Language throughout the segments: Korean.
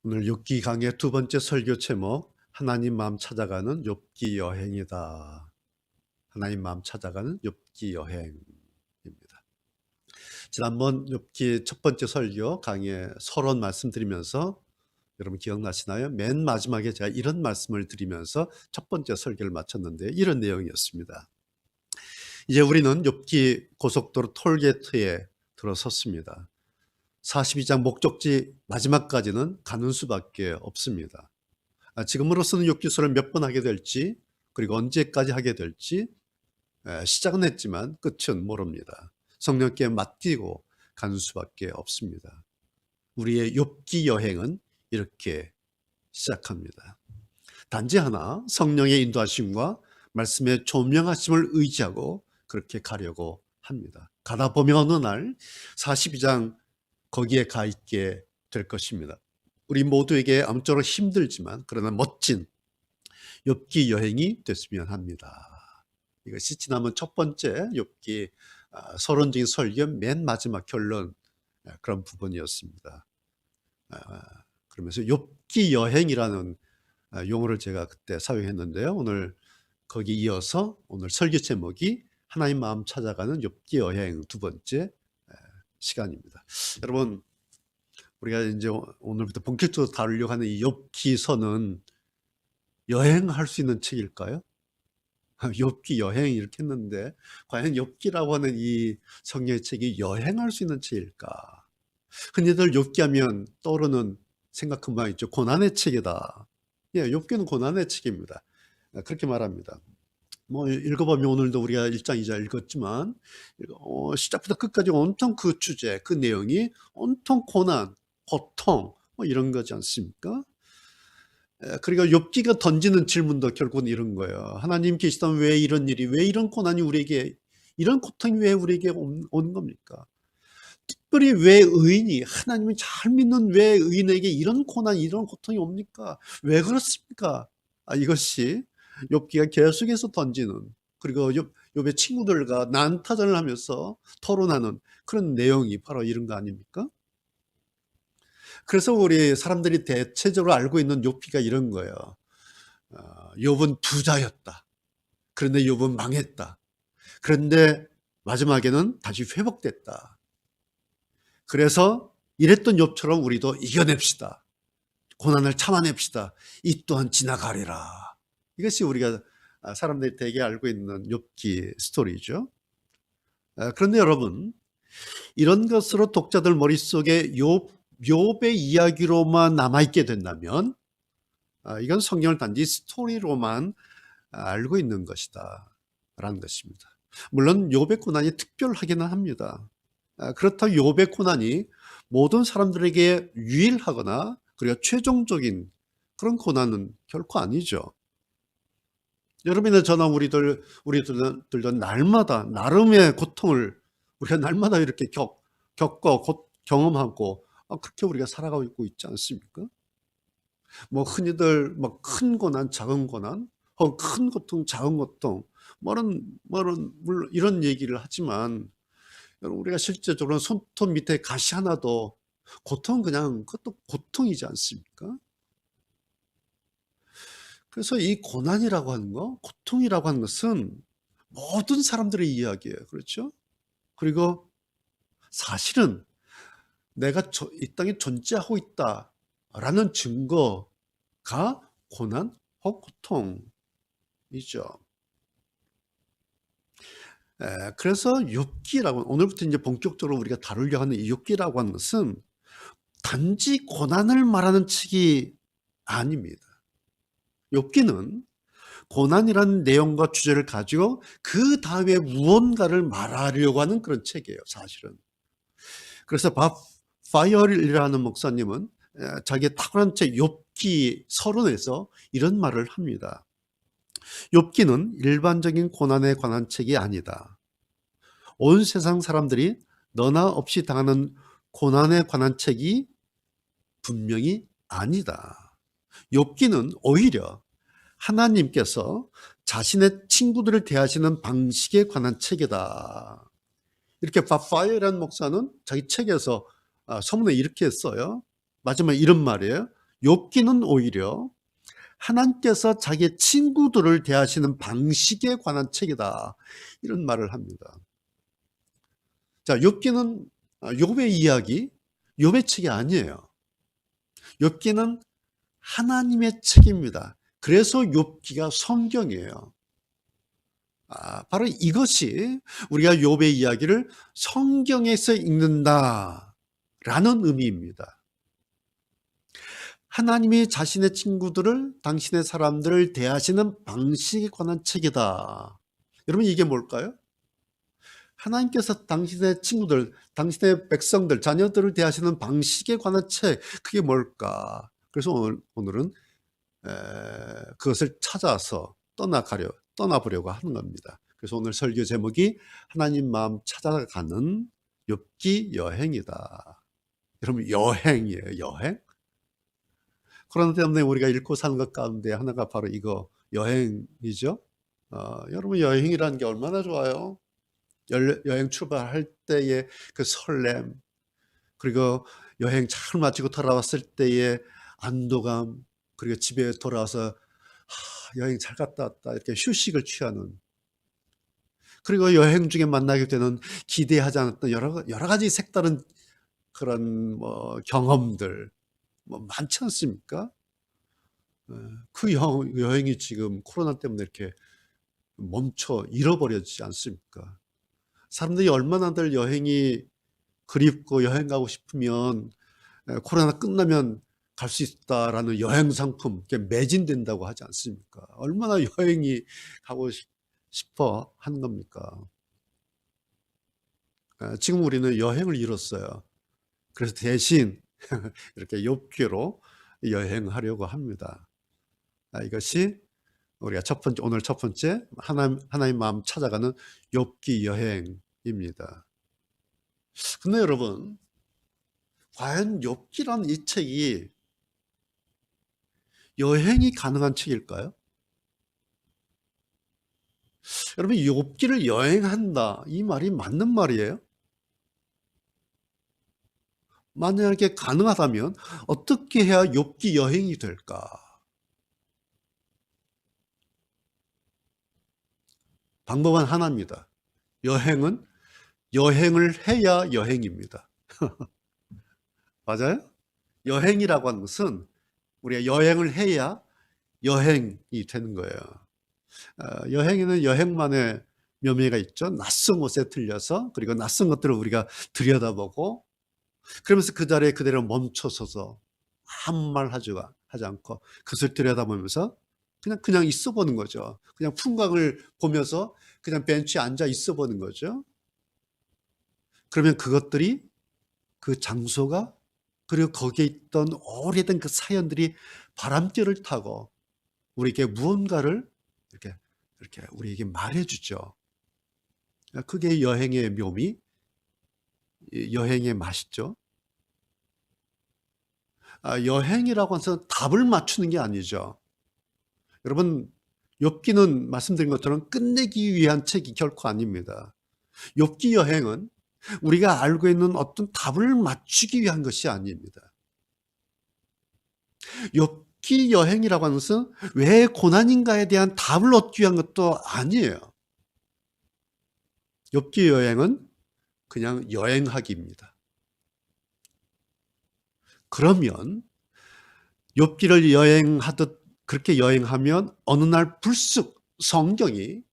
오늘 욥기 강의 두 번째 설교 제목, 하나님 마음 찾아가는 욥기 여행이다. 하나님 마음 찾아가는 욥기 여행입니다. 지난번 욥기 첫 번째 설교 강의 서론 말씀드리면서 여러분 기억나시나요? 맨 마지막에 제가 이런 말씀을 드리면서 첫 번째 설교를 마쳤는데 이런 내용이었습니다. 이제 우리는 욥기 고속도로 톨게이트에 들어섰습니다. 42장 목적지 마지막까지는 가는 수밖에 없습니다. 지금으로서는 욥기서를 몇 번 하게 될지, 그리고 언제까지 하게 될지 시작은 했지만 끝은 모릅니다. 성령께 맡기고 가는 수밖에 없습니다. 우리의 욥기 여행은 이렇게 시작합니다. 단지 하나, 성령의 인도하심과 말씀의 조명하심을 의지하고 그렇게 가려고 합니다. 가다 보면 어느 날 42장 거기에 가 있게 될 것입니다. 우리 모두에게 아무쪼록 힘들지만 그러나 멋진 욥기 여행이 됐으면 합니다. 이것이 지난번 첫 번째 욥기 서론적인 설교 맨 마지막 결론 그런 부분이었습니다. 그러면서 욥기 여행이라는 용어를 제가 그때 사용했는데요. 오늘 거기 이어서 오늘 설교 제목이 하나님 마음 찾아가는 욥기 여행 두 번째 시간입니다. 여러분, 우리가 이제 오늘부터 본격적으로 다루려고 하는 이 욥기서는 여행할 수 있는 책일까요? 욥기 여행 이렇게 했는데 과연 욥기라고 하는 이 성경의 책이 여행할 수 있는 책일까? 흔히들 욥기 하면 떠오르는 생각 금방 있죠. 고난의 책이다. 예, 욥기는 고난의 책입니다. 그렇게 말합니다. 뭐 읽어보면 오늘도 우리가 1장 2장 읽었지만 시작부터 끝까지 온통 그 주제, 그 내용이 온통 고난, 고통 뭐 이런 거지 않습니까? 그러니까 욥기가 던지는 질문도 결국은 이런 거예요. 하나님 계시다면 왜 이런 일이, 왜 이런 고난이 우리에게, 이런 고통이 왜 우리에게 온 겁니까? 특별히 왜 의인이, 하나님을 잘 믿는 왜 의인에게 이런 고난, 이런 고통이 옵니까? 왜 그렇습니까? 이것이 욥기가 계속해서 던지는, 그리고 욥의 친구들과 난타전을 하면서 토론하는 그런 내용이 바로 이런 거 아닙니까? 그래서 우리 사람들이 대체적으로 알고 있는 욥기가 이런 거예요. 욥은 부자였다. 그런데 욥은 망했다. 그런데 마지막에는 다시 회복됐다. 그래서 이랬던 욥처럼 우리도 이겨냅시다. 고난을 참아냅시다. 이 또한 지나가리라. 이것이 우리가 사람들이 대개 알고 있는 욥기 스토리죠. 그런데 여러분, 이런 것으로 독자들 머릿속에 욥의 이야기로만 남아있게 된다면 이건 성경을 단지 스토리로만 알고 있는 것이다 라는 것입니다. 물론 욥의 고난이 특별하기는 합니다. 그렇다고 욥의 고난이 모든 사람들에게 유일하거나 그리고 최종적인 그런 고난은 결코 아니죠. 여러분이나 저나 우리들도 날마다 나름의 고통을 우리가 날마다 이렇게 겪고 경험하고 그렇게 우리가 살아가고 있지 않습니까? 뭐 흔히들 뭐 큰 고난, 작은 고난, 혹은 큰 고통, 작은 고통, 물론 이런 얘기를 하지만 여러분 우리가 실제적으로 손톱 밑에 가시 하나도 고통은 그냥 그것도 고통이지 않습니까? 그래서 이 고난이라고 하는 거, 고통이라고 하는 것은 모든 사람들의 이야기예요. 그렇죠? 그리고 사실은 내가 이 땅에 존재하고 있다라는 증거가 고난 혹 고통이죠. 그래서 욥기라고 오늘부터 이제 본격적으로 우리가 다루려고 하는 이 욥기라고 하는 것은 단지 고난을 말하는 책이 아닙니다. 욥기는 고난이라는 내용과 주제를 가지고 그 다음에 무언가를 말하려고 하는 그런 책이에요, 사실은. 그래서 밥 파이어리라는 목사님은 자기의 탁월한 책 욥기 서론에서 이런 말을 합니다. 욥기는 일반적인 고난에 관한 책이 아니다. 온 세상 사람들이 너나 없이 당하는 고난에 관한 책이 분명히 아니다. 욥기는 오히려 하나님께서 자신의 친구들을 대하시는 방식에 관한 책이다. 이렇게 파파이어라는 목사는 자기 책에서 서문에 이렇게 써요. 마지막에 이런 말이에요. 욥기는 오히려 하나님께서 자기의 친구들을 대하시는 방식에 관한 책이다, 이런 말을 합니다. 자, 욥기는 욥의 이야기, 욥의 책이 아니에요. 욥기는 하나님의 책입니다. 그래서 욥기가 성경이에요. 바로 이것이 우리가 욥의 이야기를 성경에서 읽는다라는 의미입니다. 하나님이 자신의 친구들을, 당신의 사람들을 대하시는 방식에 관한 책이다. 여러분, 이게 뭘까요? 하나님께서 당신의 친구들, 당신의 백성들, 자녀들을 대하시는 방식에 관한 책, 그게 뭘까? 그래서 오늘은 그것을 찾아서 떠나보려고 하는 겁니다. 그래서 오늘 설교 제목이 하나님 마음 찾아가는 욥기 여행이다. 여러분, 여행이에요, 여행? 코로나 때문에 우리가 잃고 사는 것 가운데 하나가 바로 이거 여행이죠. 여러분, 여행이라는 게 얼마나 좋아요. 여행 출발할 때의 그 설렘, 그리고 여행 잘 마치고 돌아왔을 때의 안도감, 그리고 집에 돌아와서 여행 잘 갔다 왔다, 이렇게 휴식을 취하는, 그리고 여행 중에 만나게 되는 기대하지 않았던 여러 가지 색다른 그런 경험들 많지 않습니까? 그 여행이 지금 코로나 때문에 이렇게 멈춰 잃어버려지지 않습니까? 사람들이 얼마나들 여행이 그립고 여행 가고 싶으면 코로나 끝나면 갈 수 있다라는 여행 상품 매진된다고 하지 않습니까? 얼마나 여행이 가고 싶어 하는 겁니까? 지금 우리는 여행을 잃었어요. 그래서 대신 이렇게 욥기로 여행하려고 합니다. 이것이 우리가 오늘 첫 번째 하나님 마음 찾아가는 욥기 여행입니다. 근데 여러분, 과연 욥기란 이 책이 여행이 가능한 책일까요? 여러분, 욥기를 여행한다, 이 말이 맞는 말이에요? 만약에 가능하다면 어떻게 해야 욥기 여행이 될까? 방법은 하나입니다. 여행을 해야 여행입니다. 맞아요? 여행이라고 하는 것은 우리가 여행을 해야 여행이 되는 거예요. 여행에는 여행만의 묘미가 있죠. 낯선 곳에 들려서, 그리고 낯선 것들을 우리가 들여다보고, 그러면서 그 자리에 그대로 멈춰서서 아무 말 하지 않고 그것을 들여다보면서 그냥 있어 보는 거죠. 그냥 풍광을 보면서 그냥 벤치에 앉아 있어 보는 거죠. 그러면 그것들이, 그 장소가, 그리고 거기에 있던 오래된 그 사연들이 바람결을 타고 우리에게 무언가를 이렇게 우리에게 말해주죠. 그게 여행의 묘미, 여행의 맛이죠. 여행이라고 해서 답을 맞추는 게 아니죠. 여러분, 욥기는 말씀드린 것처럼 끝내기 위한 책이 결코 아닙니다. 욥기 여행은 우리가 알고 있는 어떤 답을 맞추기 위한 것이 아닙니다. 욥기 여행이라고 하는 것은 왜 고난인가에 대한 답을 얻기 위한 것도 아니에요. 욥기 여행은 그냥 여행하기입니다. 그러면 욥기를 여행하듯 그렇게 여행하면 어느 날 불쑥 성경이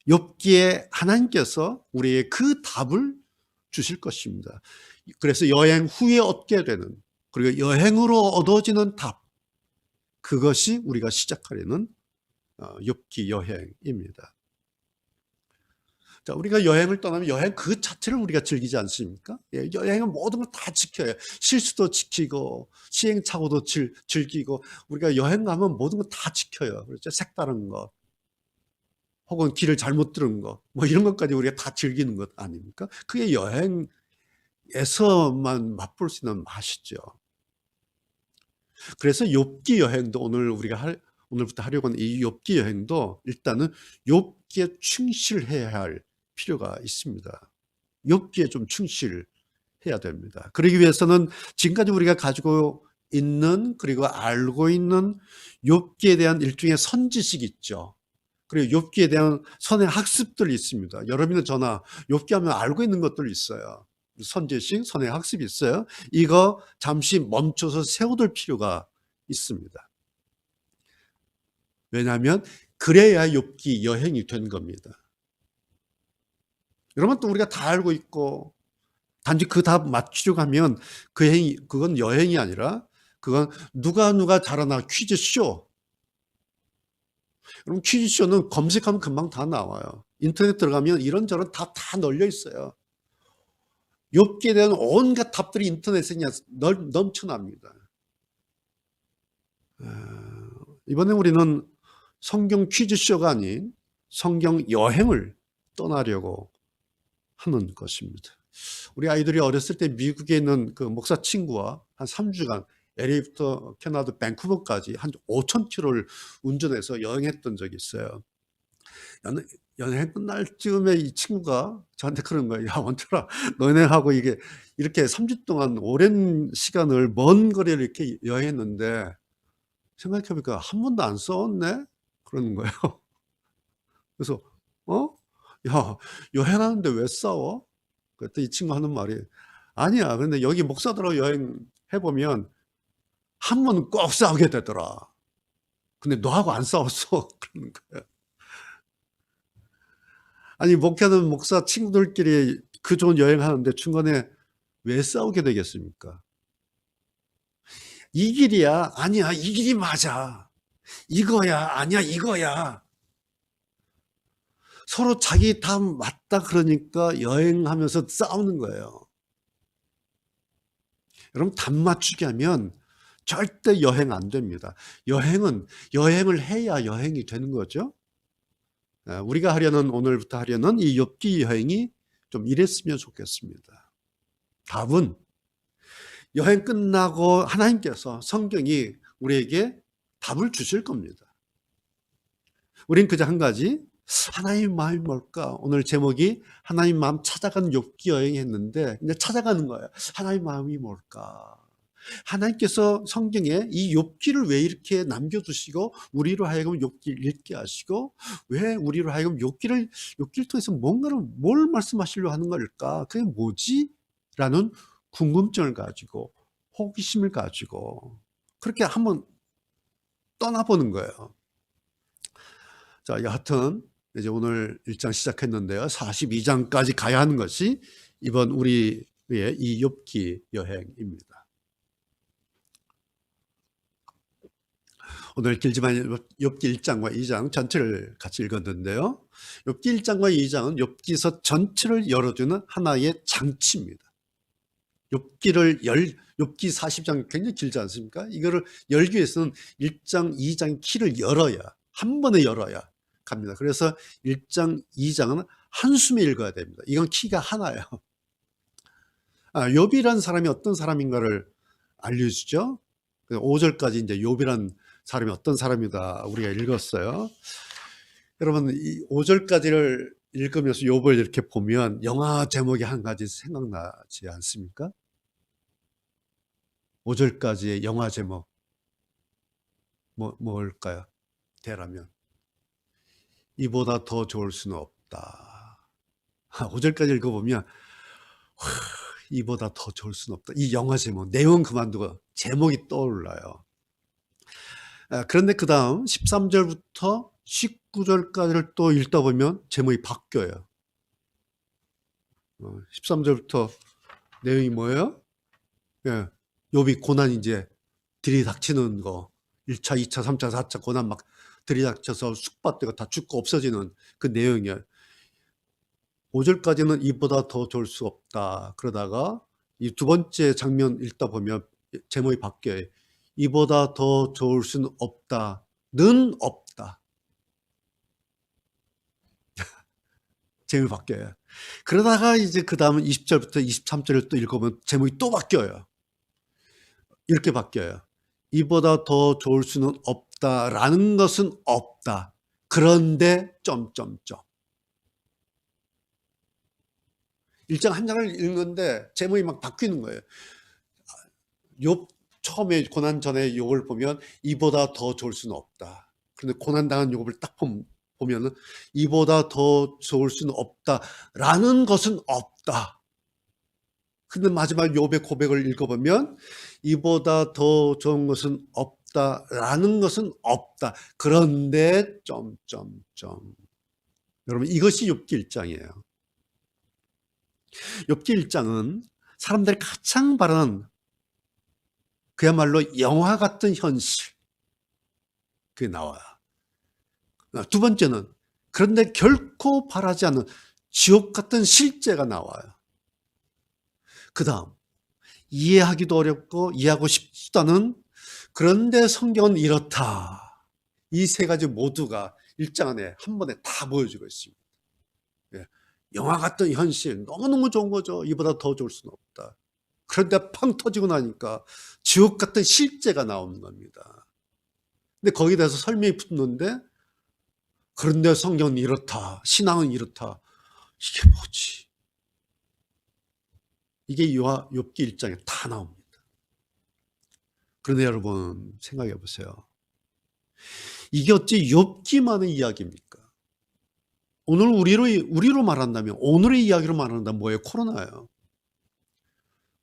욥기에 하나님께서 우리의 그 답을 주실 것입니다. 그래서 여행 후에 얻게 되는, 그리고 여행으로 얻어지는 답, 그것이 우리가 시작하려는 욥기 여행입니다. 자, 우리가 여행을 떠나면 여행 그 자체를 우리가 즐기지 않습니까? 여행은 모든 걸 다 지켜요. 실수도 지키고 시행착오도 즐기고, 우리가 여행 가면 모든 걸 다 지켜요. 그렇죠? 색다른 거, 혹은 길을 잘못 들은 거, 이런 것까지 우리가 다 즐기는 것 아닙니까? 그게 여행에서만 맛볼 수 있는 맛이죠. 그래서 욥기 여행도 오늘부터 하려고 하는 이 욥기 여행도 일단은 욥기에 충실해야 할 필요가 있습니다. 욥기에 좀 충실해야 됩니다. 그러기 위해서는 지금까지 우리가 가지고 있는, 그리고 알고 있는 욥기에 대한 일종의 선지식이 있죠. 그리고 욥기에 대한 선의 학습들이 있습니다. 여러분은 저나 욥기 하면 알고 있는 것들이 있어요. 선지식, 선의 학습이 있어요. 이거 잠시 멈춰서 세워둘 필요가 있습니다. 왜냐하면 그래야 욥기 여행이 된 겁니다. 여러분, 또 우리가 다 알고 있고 단지 그 답 맞추려고 하면 그건 여행이 아니라 그건 누가 잘하나 퀴즈쇼. 여러분, 퀴즈쇼는 검색하면 금방 다 나와요. 인터넷 들어가면 이런저런 답 다 널려 있어요. 욥기에 대한 온갖 답들이 인터넷에 넘쳐납니다. 이번에 우리는 성경 퀴즈쇼가 아닌 성경 여행을 떠나려고 하는 것입니다. 우리 아이들이 어렸을 때 미국에 있는 그 목사 친구와 한 3주간 LA부터 캐나다 밴쿠버까지 한 5,000km를 운전해서 여행했던 적이 있어요. 여행 끝날 즈음에 이 친구가 저한테 그러는 거예요. 야, 원철아, 너네하고 이게 이렇게 3주 동안 오랜 시간을 먼 거리를 이렇게 여행했는데 생각해보니까 한 번도 안 싸웠네? 그러는 거예요. 그래서, 야, 여행하는데 왜 싸워? 그때 이 친구 하는 말이, 아니야. 근데 여기 목사들하고 여행해보면 한 번은 꼭 싸우게 되더라. 근데 너하고 안 싸웠어. 그러는 거예요. 아니, 목회하는 목사 친구들끼리 그 좋은 여행하는데 중간에 왜 싸우게 되겠습니까? 이 길이야. 아니야. 이 길이 맞아. 이거야. 아니야. 이거야. 서로 자기 다 맞다 그러니까 여행하면서 싸우는 거예요. 여러분, 답 맞추게 하면 절대 여행 안 됩니다. 여행을 해야 여행이 되는 거죠. 우리가 오늘부터 하려는 이 욥기 여행이 좀 이랬으면 좋겠습니다. 답은 여행 끝나고 하나님께서, 성경이 우리에게 답을 주실 겁니다. 우린 그저 한 가지, 하나님 마음이 뭘까? 오늘 제목이 하나님 마음 찾아가는 욥기 여행 했는데 이제 찾아가는 거예요. 하나님 마음이 뭘까? 하나님께서 성경에 이 욥기를 왜 이렇게 남겨두시고 우리로 하여금 욥기를 읽게 하시고 왜 우리로 하여금 욥기를 통해서 뭘 말씀하시려고 하는 걸까? 그게 뭐지? 라는 궁금증을 가지고 호기심을 가지고 그렇게 한번 떠나보는 거예요. 자, 여하튼 이제 오늘 1장 시작했는데요. 42장까지 가야 하는 것이 이번 우리의 이 욥기 여행입니다. 오늘 길지만 욥기 1장과 2장 전체를 같이 읽었는데요. 욥기 1장과 2장은 욥기서 전체를 열어주는 하나의 장치입니다. 욥기 40장 굉장히 길지 않습니까? 이거를 열기 위해서는 1장, 2장 키를 한 번에 열어야 갑니다. 그래서 1장, 2장은 한숨에 읽어야 됩니다. 이건 키가 하나예요. 욥이라는 사람이 어떤 사람인가를 알려주죠. 5절까지 이제 욥이라는 사람이 어떤 사람이다 우리가 읽었어요. 여러분, 이 5절까지를 읽으면서 욥을 이렇게 보면 영화 제목이 한 가지 생각나지 않습니까? 5절까지의 영화 제목 뭘까요? 대라면 이보다 더 좋을 수는 없다. 5절까지 읽어보면 이보다 더 좋을 수는 없다. 이 영화 제목, 내용은 그만두고 제목이 떠올라요. 그런데 그 다음 13절부터 19절까지를 또 읽다 보면 제목이 바뀌어요. 13절부터 내용이 뭐예요? 욥이 고난 이제 들이닥치는 거, 1차, 2차, 3차, 4차 고난 막 들이닥쳐서 쑥밭대가 다 죽고 없어지는 그 내용이에요. 5절까지는 이보다 더 좋을 수 없다. 그러다가 이 두 번째 장면 읽다 보면 제목이 바뀌어요. 이보다 더 좋을 수는 없다는 없다. 제목이 바뀌어요. 그러다가 이제 그 다음 20절부터 23절을 또 읽어보면 제목이 또 바뀌어요. 이렇게 바뀌어요. 이보다 더 좋을 수는 없다라는 것은 없다. 그런데 점점점. 1장 한 장을 읽는데 제목이 막 바뀌는 거예요. 처음에 고난 전에 욥을 보면 이보다 더 좋을 수는 없다. 그런데 고난 당한 욥을 딱 보면은 이보다 더 좋을 수는 없다라는 것은 없다. 근데 마지막 욥의 고백을 읽어보면 이보다 더 좋은 것은 없다라는 것은 없다. 그런데 점점점. 여러분, 이것이 욥기 1장이에요. 욥기 1장은 사람들이 가장 바라는 그야말로 영화 같은 현실, 그게 나와요. 두 번째는 그런데 결코 바라지 않는 지옥 같은 실제가 나와요. 그 다음, 이해하기도 어렵고 이해하고 싶지도 않은, 그런데 성경은 이렇다. 이 세 가지 모두가 1장 안에 한 번에 다 보여주고 있습니다. 예. 영화 같은 현실, 너무너무 좋은 거죠. 이보다 더 좋을 수는 없다. 그런데 팡 터지고 나니까 지옥 같은 실제가 나오는 겁니다. 근데 거기에 대해서 설명이 붙는데, 그런데 성경은 이렇다. 신앙은 이렇다. 이게 뭐지? 이게 욥기 1장에 다 나옵니다. 그런데 여러분 생각해 보세요. 이게 어찌 욥기만의 이야기입니까? 오늘 우리로 말한다면, 오늘의 이야기로 말한다면 뭐예요? 코로나예요.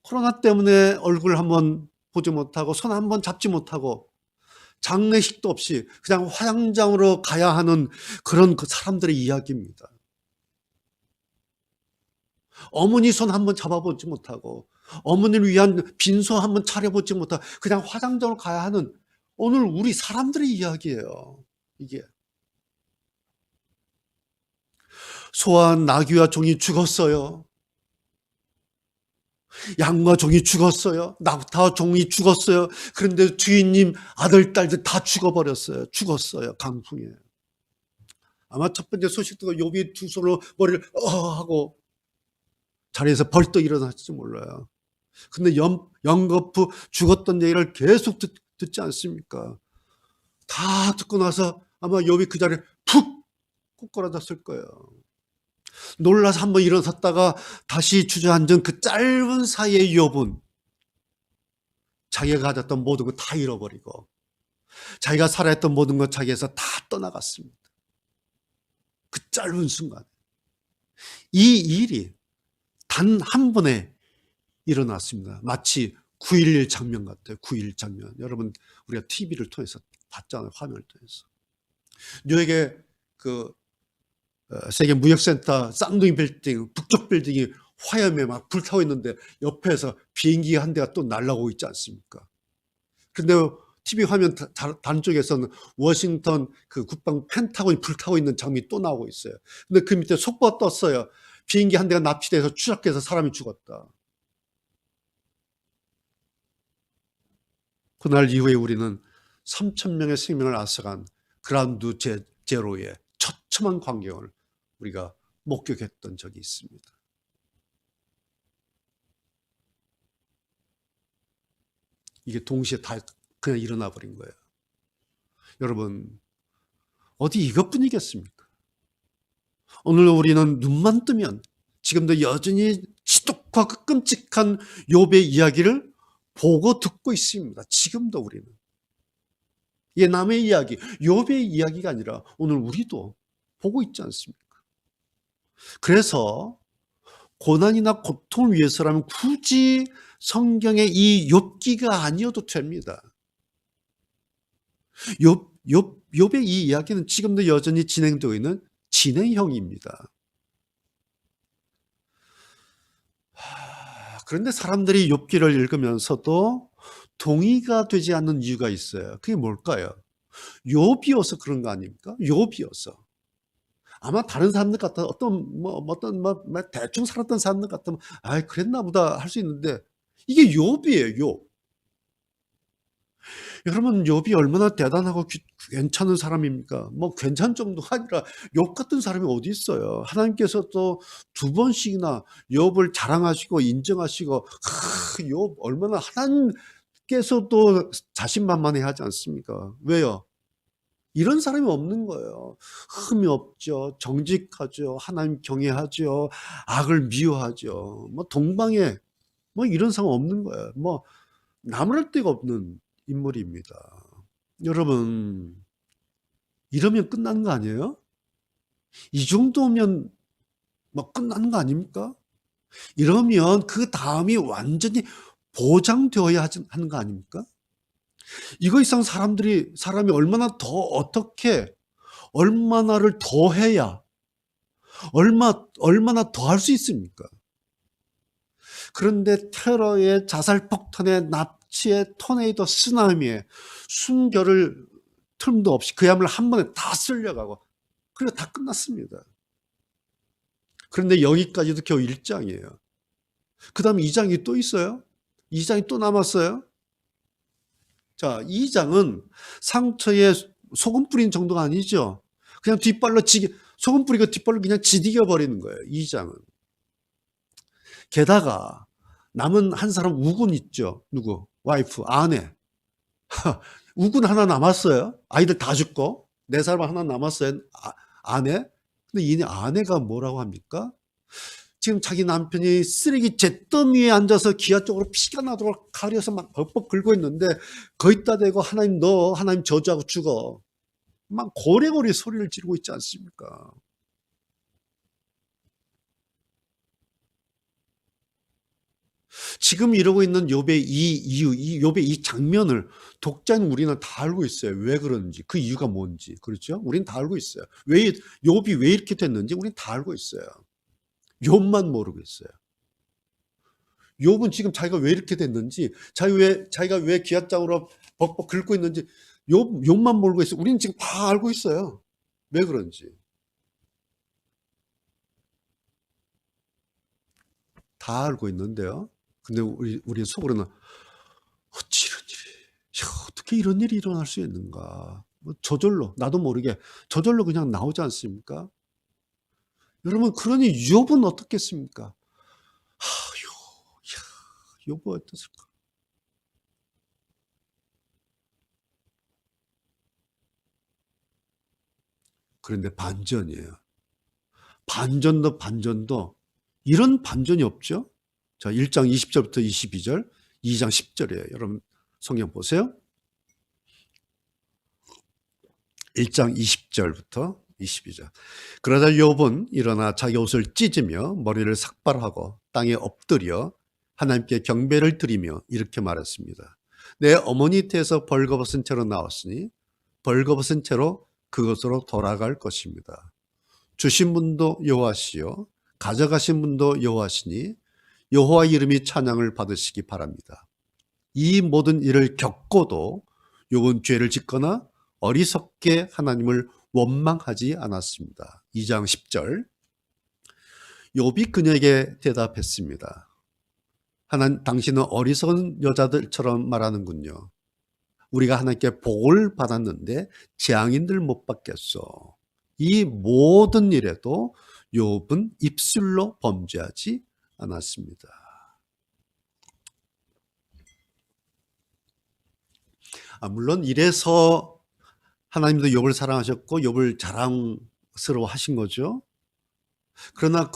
코로나 때문에 얼굴 한번 보지 못하고 손 한번 잡지 못하고 장례식도 없이 그냥 화장장으로 가야 하는 그런 그 사람들의 이야기입니다. 어머니 손 한번 잡아보지 못하고 어머니를 위한 빈소 한번 차려보지 못하고 그냥 화장장으로 가야 하는 오늘 우리 사람들의 이야기예요. 이게 소와 나귀와 종이 죽었어요. 양과 종이 죽었어요. 낙타와 종이 죽었어요. 그런데 주인님 아들 딸들 다 죽어버렸어요. 죽었어요. 강풍에. 아마 첫 번째 소식 듣고 욥이 두 손으로 머리를 하고 자리에서 벌떡 일어났을지 몰라요. 근데 연거푸 죽었던 얘기를 계속 듣지 않습니까? 다 듣고 나서 아마 욥이 그 자리에 푹 꼬꾸라졌을 거예요. 놀라서 한번 일어섰다가 다시 주저앉은 그 짧은 사이에 욥은 자기가 가졌던 모든 거 다 잃어버리고 자기가 살아했던 모든 것 자기에서 다 떠나갔습니다. 그 짧은 순간 이 일이 단 한 번에 일어났습니다. 마치 9.11 장면 같아요. 9.11 장면. 여러분 우리가 TV를 통해서 봤잖아요. 화면을 통해서. 뉴욕의 그 세계 무역센터 쌍둥이 빌딩, 북쪽 빌딩이 화염에 막 불타고 있는데 옆에서 비행기 한 대가 또 날아오고 있지 않습니까? 그런데 TV 화면 다른 쪽에서는 워싱턴 그 국방 펜타곤이 불타고 있는 장면이 또 나오고 있어요. 근데 그 밑에 속보가 떴어요. 비행기 한 대가 납치돼서 추락해서 사람이 죽었다. 그날 이후에 우리는 3,000명의 생명을 앗아간 그라운드 제로의 처참한 광경을 우리가 목격했던 적이 있습니다. 이게 동시에 다 그냥 일어나 버린 거예요. 여러분 어디 이것뿐이겠습니까? 오늘 우리는 눈만 뜨면 지금도 여전히 지독하고 끔찍한 욥의 이야기를 보고 듣고 있습니다. 지금도 우리는. 이게 남의 이야기, 욥의 이야기가 아니라 오늘 우리도 보고 있지 않습니까? 그래서 고난이나 고통을 위해서라면 굳이 성경의 이 욥기가 아니어도 됩니다. 욥의 이 이야기는 지금도 여전히 진행되고 있는 진행형입니다. 그런데 사람들이 욥기를 읽으면서도 동의가 되지 않는 이유가 있어요. 그게 뭘까요? 욥이어서 그런 거 아닙니까? 욥이어서. 아마 다른 사람들 같아 대충 살았던 사람들 같으면 그랬나 보다 할 수 있는데 이게 욥이에요. 욥. 여러분 욥이 얼마나 대단하고 괜찮은 사람입니까? 뭐 괜찮은 정도가 아니라 욥 같은 사람이 어디 있어요? 하나님께서 또 두 번씩이나 욥을 자랑하시고 인정하시고 욥 얼마나 하나님께서도 자신만만해 하지 않습니까? 왜요? 이런 사람이 없는 거예요. 흠이 없죠. 정직하죠. 하나님 경외하죠. 악을 미워하죠. 뭐 동방에 뭐 이런 사람 없는 거예요. 뭐 나무랄 데가 없는 인물입니다. 여러분, 이러면 끝나는 거 아니에요? 이 정도면 막 끝나는 거 아닙니까? 이러면 그 다음이 완전히 보장되어야 하는 거 아닙니까? 이거 이상 사람이 얼마나 더 어떻게, 얼마나를 더 해야, 얼마나 더 할 수 있습니까? 그런데 테러의 자살 폭탄의 납치의 토네이도 쓰나미에 숨결을 틈도 없이 그야말로 한 번에 다 쓸려가고, 그리고 다 끝났습니다. 그런데 여기까지도 겨우 1장이에요. 그 다음에 2장이 또 있어요. 2장이 또 남았어요. 자, 2장은 상처에 소금 뿌린 정도가 아니죠. 그냥 소금 뿌리고 뒷발로 그냥 지디겨 버리는 거예요. 2장은. 게다가 남은 한 사람 우군 있죠. 누구? 와이프, 아내. 우군 하나 남았어요. 아이들 다 죽고 네 사람 하나 남았어요. 아내. 근데 이 아내가 뭐라고 합니까? 지금 자기 남편이 쓰레기 잿더미에 앉아서 기아 쪽으로 피가 나도록 가려서 막 벅벅 긁고 있는데 거기다 대고 하나님 너 하나님 저주하고 죽어. 막 고래고래 소리를 지르고 있지 않습니까? 지금 이러고 있는 욥의 이 이유, 욥의 이 장면을 독자인 우리는 다 알고 있어요. 왜 그런지, 그 이유가 뭔지. 그렇죠? 우리는 다 알고 있어요. 욥이 왜 이렇게 됐는지 우리는 다 알고 있어요. 욥만 모르고 있어요. 욥은 지금 자기가 왜 이렇게 됐는지, 자기가 왜 기아장으로 벅벅 긁고 있는지 욥만 모르고 있어요. 우리는 지금 다 알고 있어요. 왜 그런지. 다 알고 있는데요. 근데 우리 속으로는 어찌 이런 일이, 어떻게 이런 일이 일어날 수 있는가. 뭐 저절로, 나도 모르게 저절로 그냥 나오지 않습니까? 여러분, 그러니 욥은 어떻겠습니까? 욥은 어떻을까? 그런데 반전이에요. 반전도 이런 반전이 없죠? 자, 1장 20절부터 22절, 2장 10절이에요. 여러분 성경 보세요. 1장 20절부터 22절. 그러자 욥은 일어나 자기 옷을 찢으며 머리를 삭발하고 땅에 엎드려 하나님께 경배를 드리며 이렇게 말했습니다. 내 어머니 태에서 벌거벗은 채로 나왔으니 벌거벗은 채로 그것으로 돌아갈 것입니다. 주신 분도 여호와시요 가져가신 분도 여호와시니 여호와 이름이 찬양을 받으시기 바랍니다. 이 모든 일을 겪고도 욥은 죄를 짓거나 어리석게 하나님을 원망하지 않았습니다. 2장 10절. 욥이 그녀에게 대답했습니다. 하나님, 당신은 어리석은 여자들처럼 말하는군요. 우리가 하나님께 복을 받았는데 재앙인들 못 받겠어. 이 모든 일에도 욥은 입술로 범죄하지 않았습니다. 물론 이래서 하나님도 욥을 사랑하셨고 욥을 자랑스러워하신 거죠. 그러나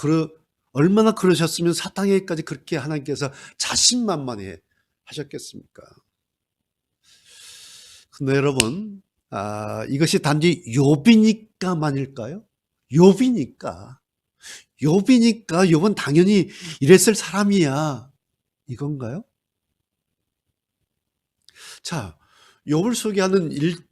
얼마나 그러셨으면 사탄에게까지 그렇게 하나님께서 자신만만해 하셨겠습니까? 근데 여러분, 이것이 단지 욥이니까만일까요? 욥이니까 욥은 당연히 이랬을 사람이야, 이건가요? 자, 욥을 소개하는 1절의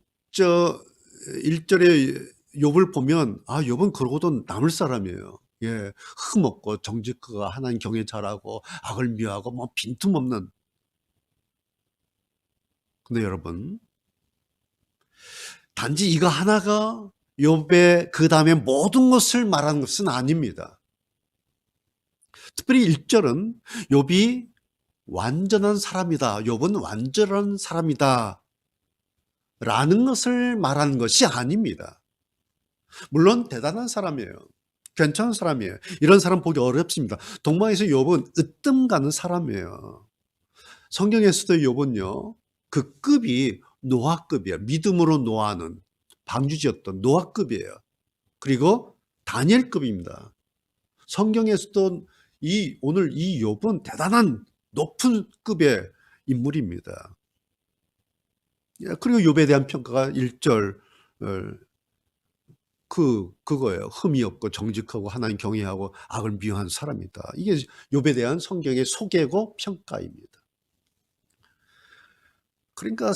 욥을 보면 욥은 그러고도 남을 사람이에요. 예, 흠없고 정직하고 하나님 경외 잘하고 악을 미워하고 뭐 빈틈없는. 근데 여러분, 단지 이거 하나가 욥의 그 다음에 모든 것을 말하는 것은 아닙니다. 특별히 1절은 욥이 완전한 사람이다. 욥은 완전한 사람이다. 라는 것을 말하는 것이 아닙니다. 물론 대단한 사람이에요. 괜찮은 사람이에요. 이런 사람 보기 어렵습니다. 동방에서 욥은 으뜸 가는 사람이에요. 성경에서도 욥은요, 그 급이 노아급이에요. 믿음으로 노아하는 방주지였던 노아급이에요. 그리고 다니엘급입니다. 성경에서도 오늘 이 욥은 대단한 높은 급의 인물입니다. 그리고 욥에 대한 평가가 1절 그거예요. 흠이 없고 정직하고 하나님 경외하고 악을 미워하는 사람이다. 이게 욥에 대한 성경의 소개고 평가입니다. 그러니까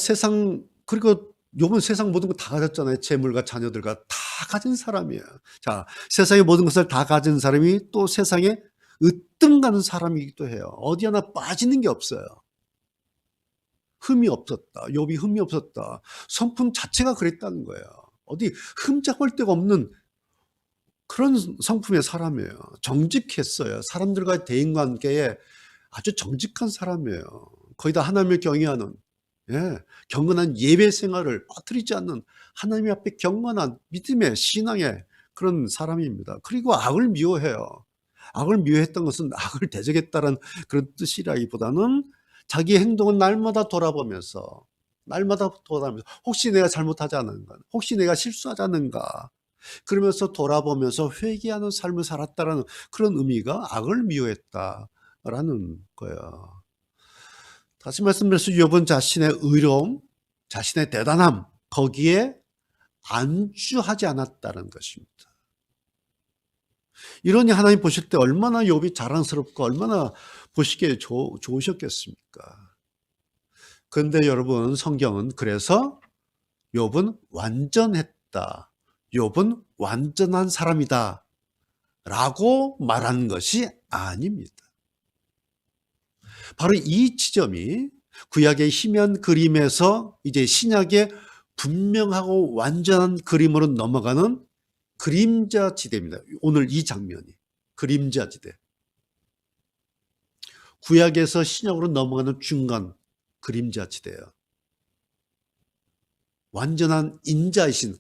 그리고 욥은 세상 모든 거 다 가졌잖아요. 재물과 자녀들과 다 가진 사람이에요. 자, 세상의 모든 것을 다 가진 사람이 또 세상에 으뜸가는 사람이기도 해요. 어디 하나 빠지는 게 없어요. 흠이 없었다. 욥이 흠이 없었다. 성품 자체가 그랬다는 거예요. 어디 흠잡을 데가 없는 그런 성품의 사람이에요. 정직했어요. 사람들과의 대인관계에 아주 정직한 사람이에요. 거의 다 하나님을 경외하는, 경건한 예배 생활을 빠뜨리지 않는 하나님 앞에 경건한 믿음의 신앙의 그런 사람입니다. 그리고 악을 미워해요. 악을 미워했던 것은 악을 대적했다는 그런 뜻이라기보다는 자기 행동은 날마다 돌아보면서 혹시 내가 잘못하지 않은가, 혹시 내가 실수하지 않은가, 그러면서 돌아보면서 회개하는 삶을 살았다는 그런 의미가 악을 미워했다라는 거예요. 다시 말씀드려서 욥은 자신의 의로움, 자신의 대단함, 거기에 안주하지 않았다는 것입니다. 이러니 하나님 보실 때 얼마나 욥이 자랑스럽고 얼마나 보시기에 좋으셨겠습니까? 그런데 여러분, 성경은 그래서 욥은 완전했다, 욥은 완전한 사람이다 라고 말하는 것이 아닙니다. 바로 이 지점이 구약의 희미한 그림에서 이제 신약의 분명하고 완전한 그림으로 넘어가는 그림자 지대입니다. 오늘 이 장면이 그림자 지대. 구약에서 신약으로 넘어가는 중간 그림자 지대예요. 완전한 인자이신,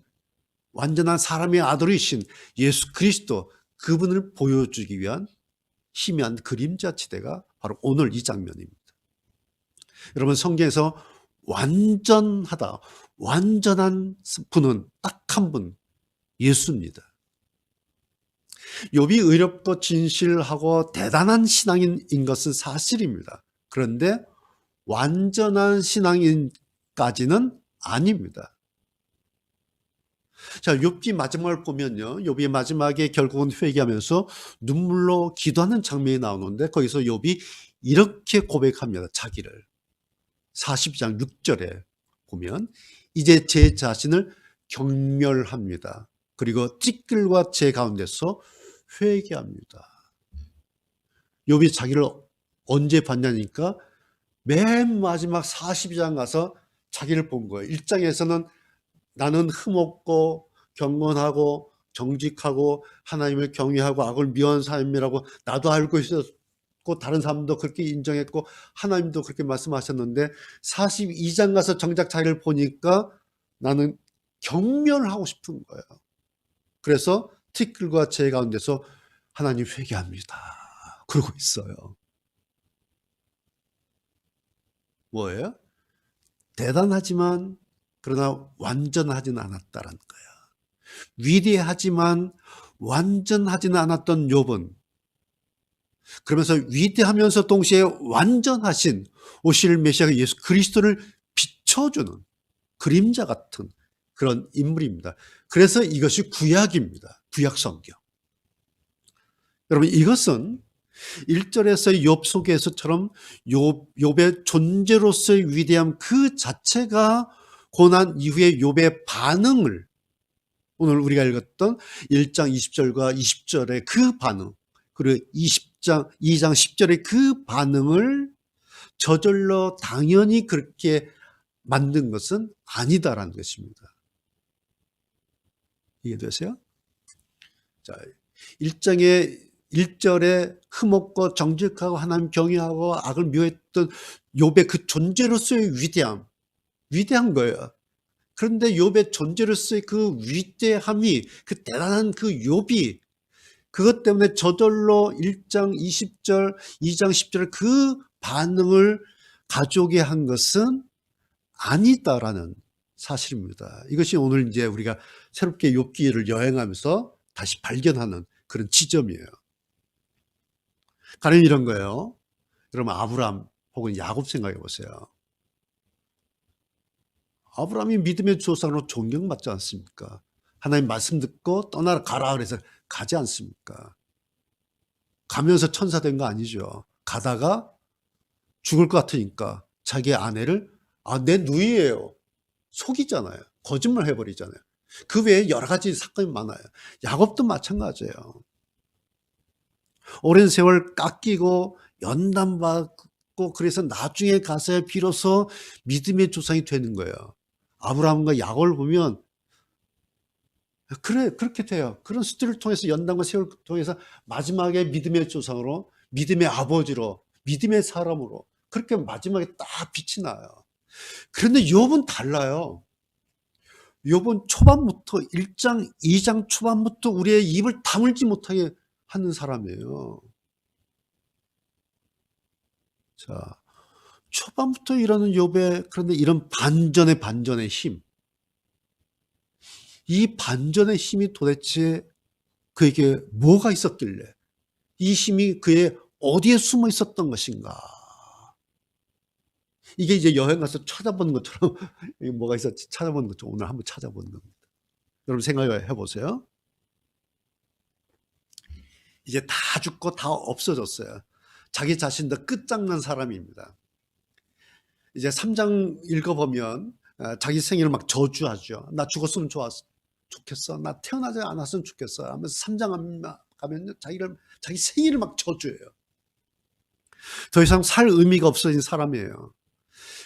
완전한 사람의 아들이신 예수 그리스도, 그분을 보여주기 위한 희미한 그림자 지대가 바로 오늘 이 장면입니다. 여러분, 성경에서 완전하다, 완전한 분은 딱 한 분, 예수입니다. 욥이 의롭고 진실하고 대단한 신앙인인 것은 사실입니다. 그런데 완전한 신앙인까지는 아닙니다. 자, 욥기 마지막을 보면요, 욥이 마지막에 결국은 회개하면서 눈물로 기도하는 장면이 나오는데 거기서 욥이 이렇게 고백합니다. 자기를 42장 6절에 보면 이제 제 자신을 경멸합니다. 그리고 띠끌과 제 가운데서 회개합니다. 욥이 자기를 언제 봤냐니까 맨 마지막 42장 가서 자기를 본 거예요. 1장에서는 나는 흠없고 경건하고 정직하고 하나님을 경외하고 악을 미워하는 사람이라고 나도 알고 있었고 다른 사람도 그렇게 인정했고 하나님도 그렇게 말씀하셨는데 42장 가서 정작 자기를 보니까 나는 경멸하고 싶은 거예요. 그래서 티끌과 제 가운데서 하나님 회개합니다, 그러고 있어요. 뭐예요? 대단하지만 그러나 완전하지는 않았다는 거예요. 위대하지만 완전하지는 않았던 욥은 그러면서 위대하면서 동시에 완전하신 오실 메시아 예수 그리스도를 비춰주는 그림자 같은 그런 인물입니다. 그래서 이것이 구약입니다. 구약 성경. 여러분, 이것은 1절에서 욥 속에서처럼 욥의 존재로서의 위대함 그 자체가 고난 이후의 욥의 반응을, 오늘 우리가 읽었던 1장 20절과 20절의 그 반응, 그리고 2장 10절의 그 반응을 저절로 당연히 그렇게 만든 것은 아니다라는 것입니다. 이해되세요? 자, 1절에 흠없고 정직하고 하나님 경외하고 악을 미워했던 욥의 그 존재로서의 위대한 거예요. 그런데 욥의 존재로서의 그 위대함이, 그 대단한 그 욥이 그것 때문에 저절로 1장 20절, 2장 10절 그 반응을 가져오게 한 것은 아니다라는 사실입니다. 이것이 오늘 이제 우리가 새롭게 욥기를 여행하면서 다시 발견하는 그런 지점이에요. 가령 이런 거예요. 여러분, 아브람 혹은 야곱 생각해 보세요. 아브라함이 믿음의 조상으로 존경받지 않습니까? 하나님 말씀 듣고 떠나라 가라 그래서 가지 않습니까? 가면서 천사 된 거 아니죠. 가다가 죽을 것 같으니까 자기 아내를 내 누이예요. 속이잖아요. 거짓말 해버리잖아요. 그 외에 여러 가지 사건이 많아요. 야곱도 마찬가지예요. 오랜 세월 깎이고 연단받고 그래서 나중에 가서 비로소 믿음의 조상이 되는 거예요. 아브라함과 야곱을 보면 그래 그렇게 돼요. 그런 스토리를 통해서 연단과 세월을 통해서 마지막에 믿음의 조상으로 믿음의 아버지로 믿음의 사람으로 그렇게 마지막에 딱 빛이 나요. 그런데 욥은 달라요. 욥은 초반부터 1장 2장 초반부터 우리의 입을 다물지 못하게 하는 사람이에요. 자, 초반부터 이러는 욥의 그런데 이런 반전의 힘, 이 반전의 힘이 도대체 그에게 뭐가 있었길래 이 힘이 그의 어디에 숨어 있었던 것인가? 이게 이제 여행 가서 찾아보는 것처럼 뭐가 있었지 찾아보는 것처럼 오늘 한번 찾아보는 겁니다. 여러분 생각해 보세요. 이제 다 죽고 다 없어졌어요. 자기 자신도 끝장난 사람입니다. 이제 3장 읽어보면 자기 생일을 막 저주하죠. 나 죽었으면 좋겠어. 나 태어나지 않았으면 좋겠어. 하면서 3장 가면 자기 생일을 막 저주해요. 더 이상 살 의미가 없어진 사람이에요.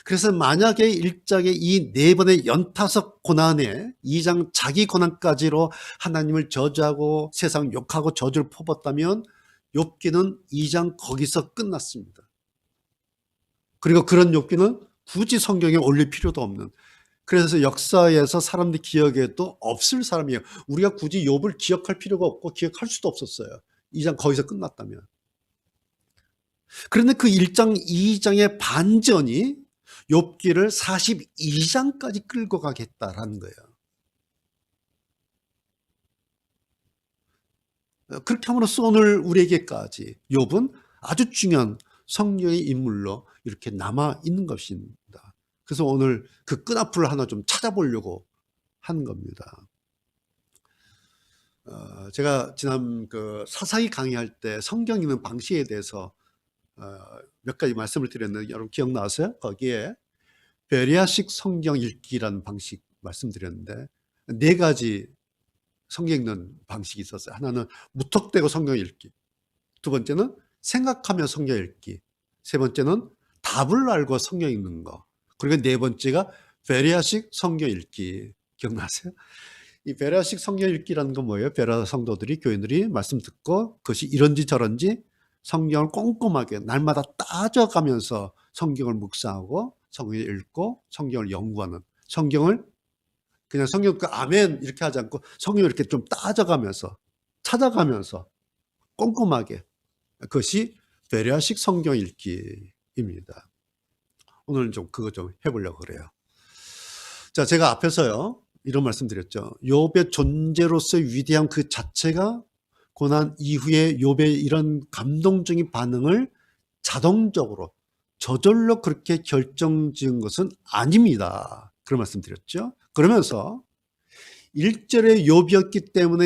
그래서 만약에 1장의 이 4번의 연타석 고난에 2장 자기 고난까지로 하나님을 저주하고 세상 욕하고 저주를 퍼붓다면 욥기는 2장 거기서 끝났습니다. 그리고 그런 욥기는 굳이 성경에 올릴 필요도 없는, 그래서 역사에서 사람들 기억에도 없을 사람이에요. 우리가 굳이 욥을 기억할 필요가 없고 기억할 수도 없었어요. 2장 거기서 끝났다면. 그런데 그 1장 2장의 반전이 욥기를 42장까지 끌고 가겠다라는 거예요. 그렇게 함으로써 오늘 우리에게까지 욥은 아주 중요한 성경의 인물로 이렇게 남아 있는 것입니다. 그래서 오늘 그 끈앞을 하나 좀 찾아보려고 하는 겁니다. 제가 지난 그 사사기 강의할 때 성경 읽는 방식에 대해서 몇 가지 말씀을 드렸는데 여러분 기억나세요? 거기에 베리아식 성경 읽기라는 방식 말씀드렸는데 4가지 성경 읽는 방식이 있었어요. 하나는 무턱대고 성경 읽기, 두 번째는 생각하며 성경 읽기, 세 번째는 답을 알고 성경 읽는 거, 그리고 네 번째가 베리아식 성경 읽기. 기억나세요? 이 베리아식 성경 읽기라는 건 뭐예요? 베리아 성도들이 교인들이 말씀 듣고 그것이 이런지 저런지 성경을 꼼꼼하게 날마다 따져가면서 성경을 묵상하고 성경을 읽고 성경을 연구하는, 성경을 그냥 성경 그 아멘 이렇게 하지 않고 성경을 이렇게 좀 따져가면서 찾아가면서 꼼꼼하게, 그것이 베리아식 성경 읽기입니다. 오늘 좀 그거 좀 해보려고 그래요. 자, 제가 앞에서요 이런 말씀 드렸죠. 욥의 존재로서의 위대함 그 자체가 고난 이후에 욥의 이런 감동적인 반응을 자동적으로 저절로 그렇게 결정지은 것은 아닙니다. 그런 말씀 드렸죠. 그러면서 1절의 욥이었기 때문에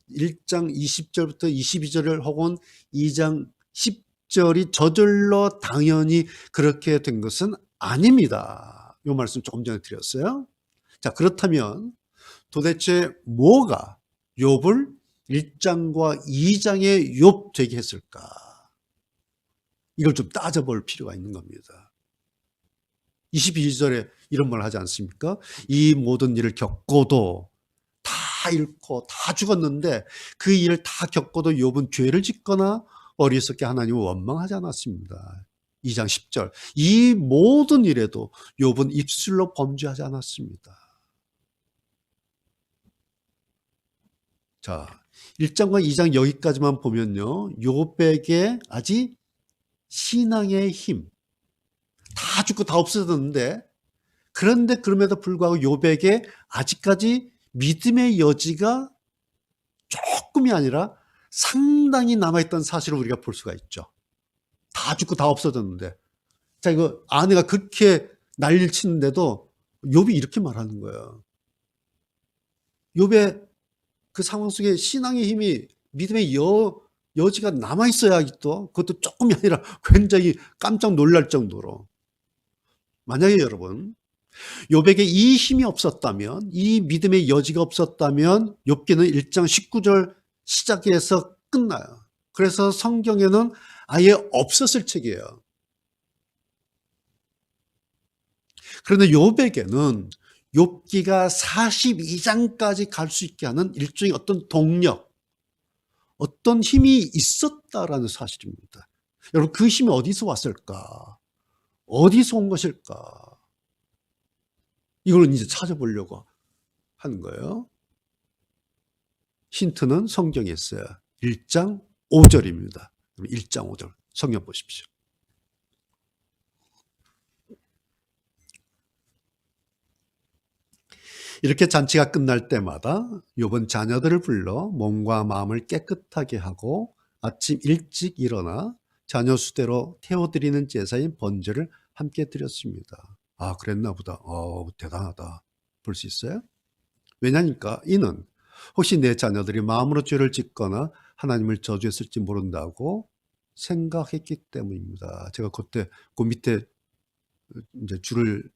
1장 20절부터 22절 혹은 2장 10절이 저절로 당연히 그렇게 된 것은 아닙니다. 이 말씀 조금 전에 드렸어요. 자, 그렇다면 도대체 뭐가 욥을 1장과 2장의 욥 되게 했을까? 이걸 좀 따져볼 필요가 있는 겁니다. 22절에 이런 말 하지 않습니까? 이 모든 일을 겪고도 다 잃고 다 죽었는데 그 일을 다 겪고도 욥은 죄를 짓거나 어리석게 하나님을 원망하지 않았습니다. 2장 10절. 이 모든 일에도 욥은 입술로 범죄하지 않았습니다. 자, 1장과 2장 여기까지만 보면요, 욥에게 아직 신앙의 힘, 다 죽고 다 없어졌는데, 그런데 그럼에도 불구하고 욥에게 아직까지 믿음의 여지가 조금이 아니라 상당히 남아있던 사실을 우리가 볼 수가 있죠. 다 죽고 다 없어졌는데 자, 이거 아내가 그렇게 난리를 치는데도 욥이 이렇게 말하는 거예요. 욥의 그 상황 속에 신앙의 힘이, 믿음의 여지가 남아있어야 또, 그것도 조금이 아니라 굉장히 깜짝 놀랄 정도로. 만약에 여러분, 욥에게 이 힘이 없었다면, 이 믿음의 여지가 없었다면 욥기는 1장 19절 시작해서 끝나요. 그래서 성경에는 아예 없었을 책이에요. 그런데 욥에게는 욥기가 42장까지 갈 수 있게 하는 일종의 어떤 동력, 어떤 힘이 있었다라는 사실입니다. 여러분, 그 힘이 어디서 왔을까? 어디서 온 것일까? 이걸 이제 찾아보려고 하는 거예요. 힌트는 성경에 있어요. 1장 5절입니다. 1장 5절 성경 보십시오. 이렇게 잔치가 끝날 때마다 욥은 자녀들을 불러 몸과 마음을 깨끗하게 하고 아침 일찍 일어나 자녀 수대로 태워드리는 제사인 번제를 함께 드렸습니다. 아, 그랬나 보다. 대단하다. 볼 수 있어요? 왜냐니까 이는 혹시 내 자녀들이 마음으로 죄를 짓거나 하나님을 저주했을지 모른다고 생각했기 때문입니다. 제가 그때 그 밑에 이제 줄을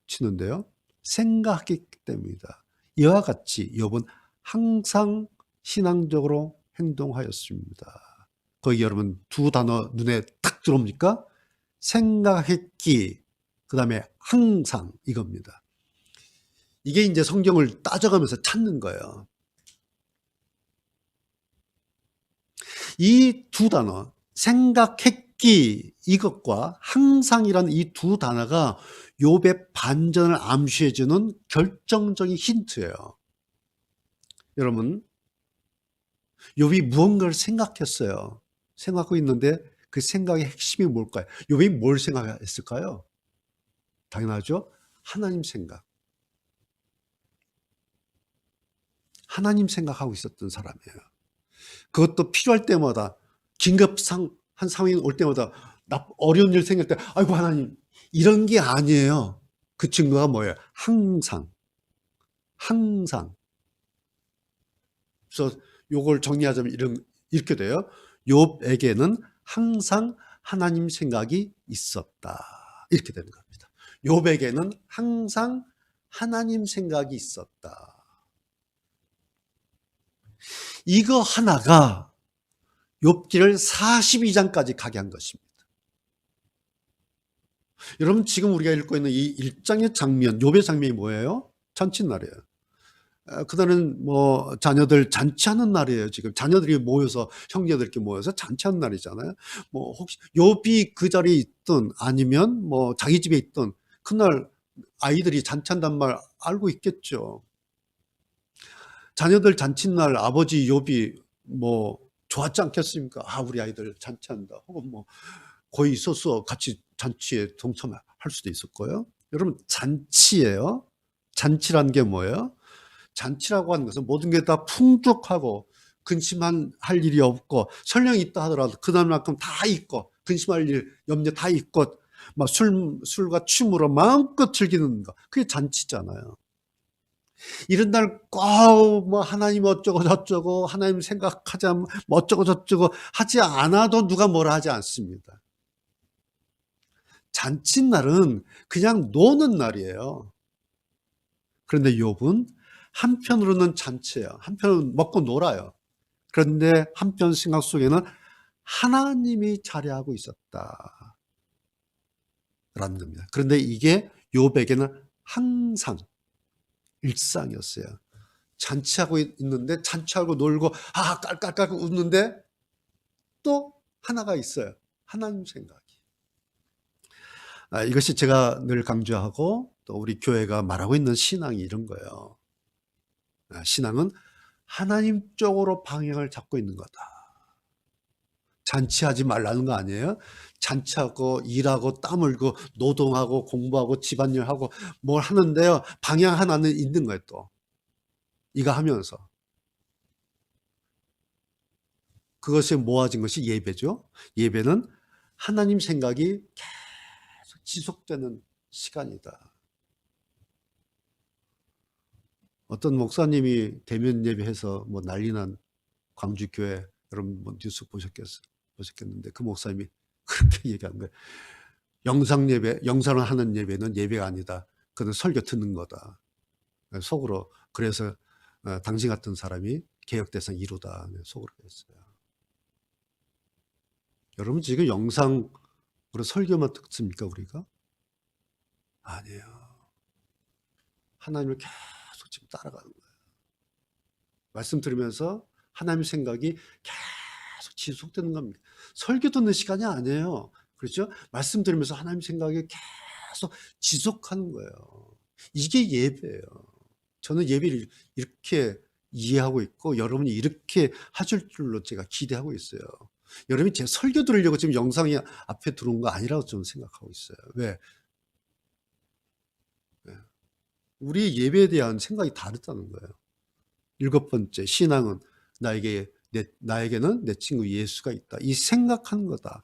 치는데요. 생각했기 때문이다. 이와 같이 욥은 항상 신앙적으로 행동하였습니다. 거기 여러분 두 단어 눈에 딱 들어옵니까? 생각했기, 그 다음에 항상, 이겁니다. 이게 이제 성경을 따져가면서 찾는 거예요. 이 두 단어, 생각했기, 이것과 항상이라는 이 두 단어가 욥의 반전을 암시해주는 결정적인 힌트예요. 여러분, 욥이 무언가를 생각했어요. 생각하고 있는데 그 생각의 핵심이 뭘까요? 욥이 뭘 생각했을까요? 당연하죠. 하나님 생각. 하나님 생각하고 있었던 사람이에요. 그것도 필요할 때마다, 한 상황이 올 때마다, 어려운 일 생길 때, 아이고 하나님, 이런 게 아니에요. 그 증거가 뭐예요? 항상. 그래서 요걸 정리하자면 이렇게 돼요. 욥에게는 항상 하나님 생각이 있었다. 이렇게 되는 겁니다. 욥에게는 항상 하나님 생각이 있었다. 이거 하나가 욥기를 42장까지 가게 한 것입니다. 여러분, 지금 우리가 읽고 있는 이 1장의 장면, 욥의 장면이 뭐예요? 잔칫날이에요. 그날은 뭐 자녀들 잔치하는 날이에요. 지금 자녀들이 모여서, 형제들 이렇게 모여서 잔치하는 날이잖아요. 뭐 혹시 욥이 그 자리에 있든 아니면 뭐 자기 집에 있든 그날 아이들이 잔치한단 말 알고 있겠죠. 자녀들 잔칫날 아버지 욥이 뭐 좋았지 않겠습니까? 아, 우리 아이들 잔치한다. 혹은 뭐 거기 있어서 같이 잔치에 동참할 수도 있을 거예요. 여러분, 잔치예요. 잔치란 게 뭐예요? 잔치라고 하는 것은 모든 게 다 풍족하고 근심할 일이 없고, 설령 있다 하더라도 그날만큼 다 있고, 근심할 일, 염려 다 있고, 막 술과 춤으로 마음껏 즐기는 거, 그게 잔치잖아요. 이런 날 꼭 뭐 하나님 어쩌고 저쩌고, 하나님 생각하자 뭐 어쩌고 저쩌고 하지 않아도 누가 뭐라 하지 않습니다. 잔칫날은 그냥 노는 날이에요. 그런데 욥은 한편으로는 잔치예요. 한편으로는 먹고 놀아요. 그런데 한편 생각 속에는 하나님이 자리하고 있었다 라는 겁니다. 그런데 이게 욥에게는 항상 일상이었어요. 잔치하고 있는데, 잔치하고 놀고 깔깔깔 웃는데 또 하나가 있어요. 하나님 생각이. 이것이 제가 늘 강조하고 또 우리 교회가 말하고 있는 신앙이 이런 거예요. 신앙은 하나님 쪽으로 방향을 잡고 있는 거다. 잔치하지 말라는 거 아니에요? 잔치하고 일하고 땀 흘고 노동하고 공부하고 집안일하고 뭘 하는데요. 방향 하나는 있는 거예요. 또 이거 하면서 그것이 모아진 것이 예배죠. 예배는 하나님 생각이 지속되는 시간이다. 어떤 목사님이 대면 예배해서 뭐 난리난 광주교회, 여러분 뭐 뉴스 보셨겠는데 그 목사님이 그렇게 얘기한 거예요. 영상 예배, 영상을 하는 예배는 예배가 아니다. 그는 설교 듣는 거다. 속으로. 그래서 당신 같은 사람이 개혁대상 1호다. 속으로 했어요. 여러분 지금 영상으로 설교만 듣습니까 우리가? 아니에요. 하나님을 계속 지금 따라가는 거예요. 말씀 들으면서 하나님 생각이 계속 지속되는 겁니다. 설교 듣는 시간이 아니에요. 그렇죠? 말씀 들으면서 하나님 생각이 계속 지속하는 거예요. 이게 예배예요. 저는 예배를 이렇게 이해하고 있고 여러분이 이렇게 하실 줄로 제가 기대하고 있어요. 여러분이 제 설교 들으려고 지금 영상이 앞에 들어온 거 아니라고 저는 생각하고 있어요. 왜? 우리 예배에 대한 생각이 다르다는 거예요. 7번째, 신앙은 나에게는 내 친구 예수가 있다. 이 생각하는 거다.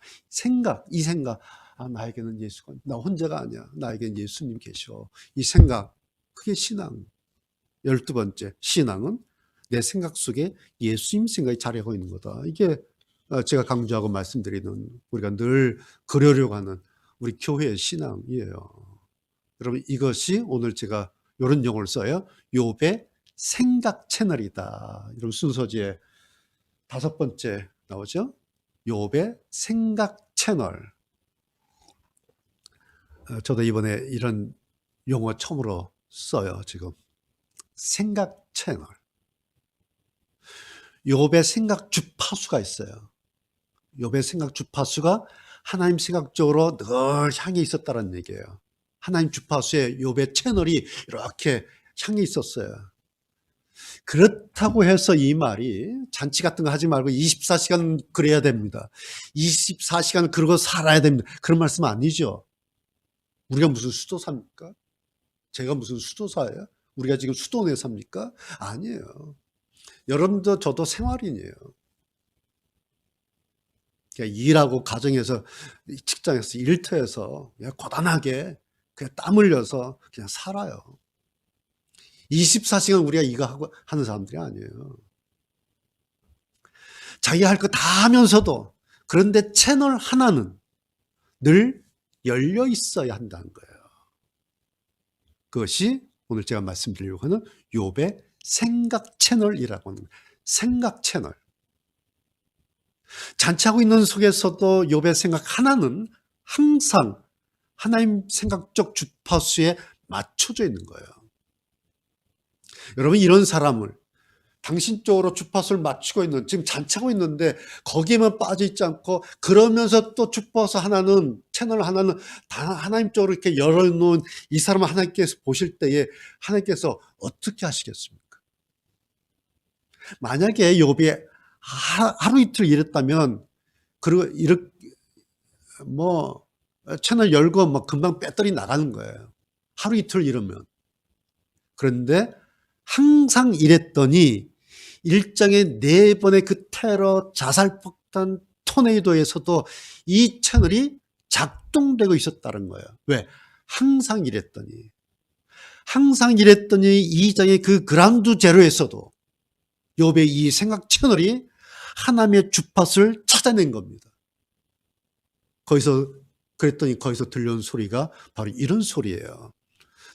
이 생각. 아, 나에게는 예수가, 나 혼자가 아니야. 나에게는 예수님 계셔. 이 생각. 그게 신앙. 12번째, 신앙은 내 생각 속에 예수님 생각이 자리하고 있는 거다. 이게 제가 강조하고 말씀드리는 우리가 늘 그러려고 하는 우리 교회의 신앙이에요. 여러분 이것이 오늘 제가 이런 용어를 써요. 욥의 생각 채널이다. 이런 순서지에 5번째 나오죠. 욥의 생각 채널. 저도 이번에 이런 용어 처음으로 써요. 지금 생각 채널. 욥의 생각 주파수가 있어요. 욥의 생각 주파수가 하나님 생각 쪽으로 늘 향해 있었다는 얘기예요. 하나님 주파수에 욥의 채널이 이렇게 향해 있었어요. 그렇다고 해서 이 말이 잔치 같은 거 하지 말고 24시간 그래야 됩니다. 24시간 그러고 살아야 됩니다. 그런 말씀 아니죠. 우리가 무슨 수도사입니까? 제가 무슨 수도사예요? 우리가 지금 수도원에 삽니까? 아니에요. 여러분도 저도 생활인이에요. 그냥 일하고 가정에서 직장에서 일터에서 그냥 고단하게 그냥 땀 흘려서 그냥 살아요. 24시간 우리가 이거 하는 사람들이 아니에요. 자기 할 거 다 하면서도 그런데 채널 하나는 늘 열려 있어야 한다는 거예요. 그것이 오늘 제가 말씀드리려고 하는 욥의 생각 채널이라고 하는 거예요. 생각 채널. 잔치하고 있는 속에서도 욥의 생각 하나는 항상 하나님 생각적 주파수에 맞춰져 있는 거예요. 여러분 이런 사람을 당신 쪽으로 주파수를 맞추고 있는 지금 잔치하고 있는데 거기에만 빠져 있지 않고 그러면서 또 주파수 하나는 채널 하나는 다 하나님 쪽으로 이렇게 열어놓은 이 사람을 하나님께서 보실 때에 하나님께서 어떻게 하시겠습니까? 만약에 욥이 하루 이틀 일했다면 그리고 이렇게 뭐 채널 열고 막 금방 배터리 나가는 거예요. 하루 이틀 이러면. 그런데 항상 이랬더니 일정의 4번의 그 테러, 자살폭탄, 토네이도에서도 이 채널이 작동되고 있었다는 거예요. 왜? 항상 이랬더니. 항상 이랬더니 2장의 그 그라운드 제로에서도 욥의 이 생각 채널이 하나님의 주파수를 찾아낸 겁니다. 그랬더니 거기서 들려온 소리가 바로 이런 소리예요.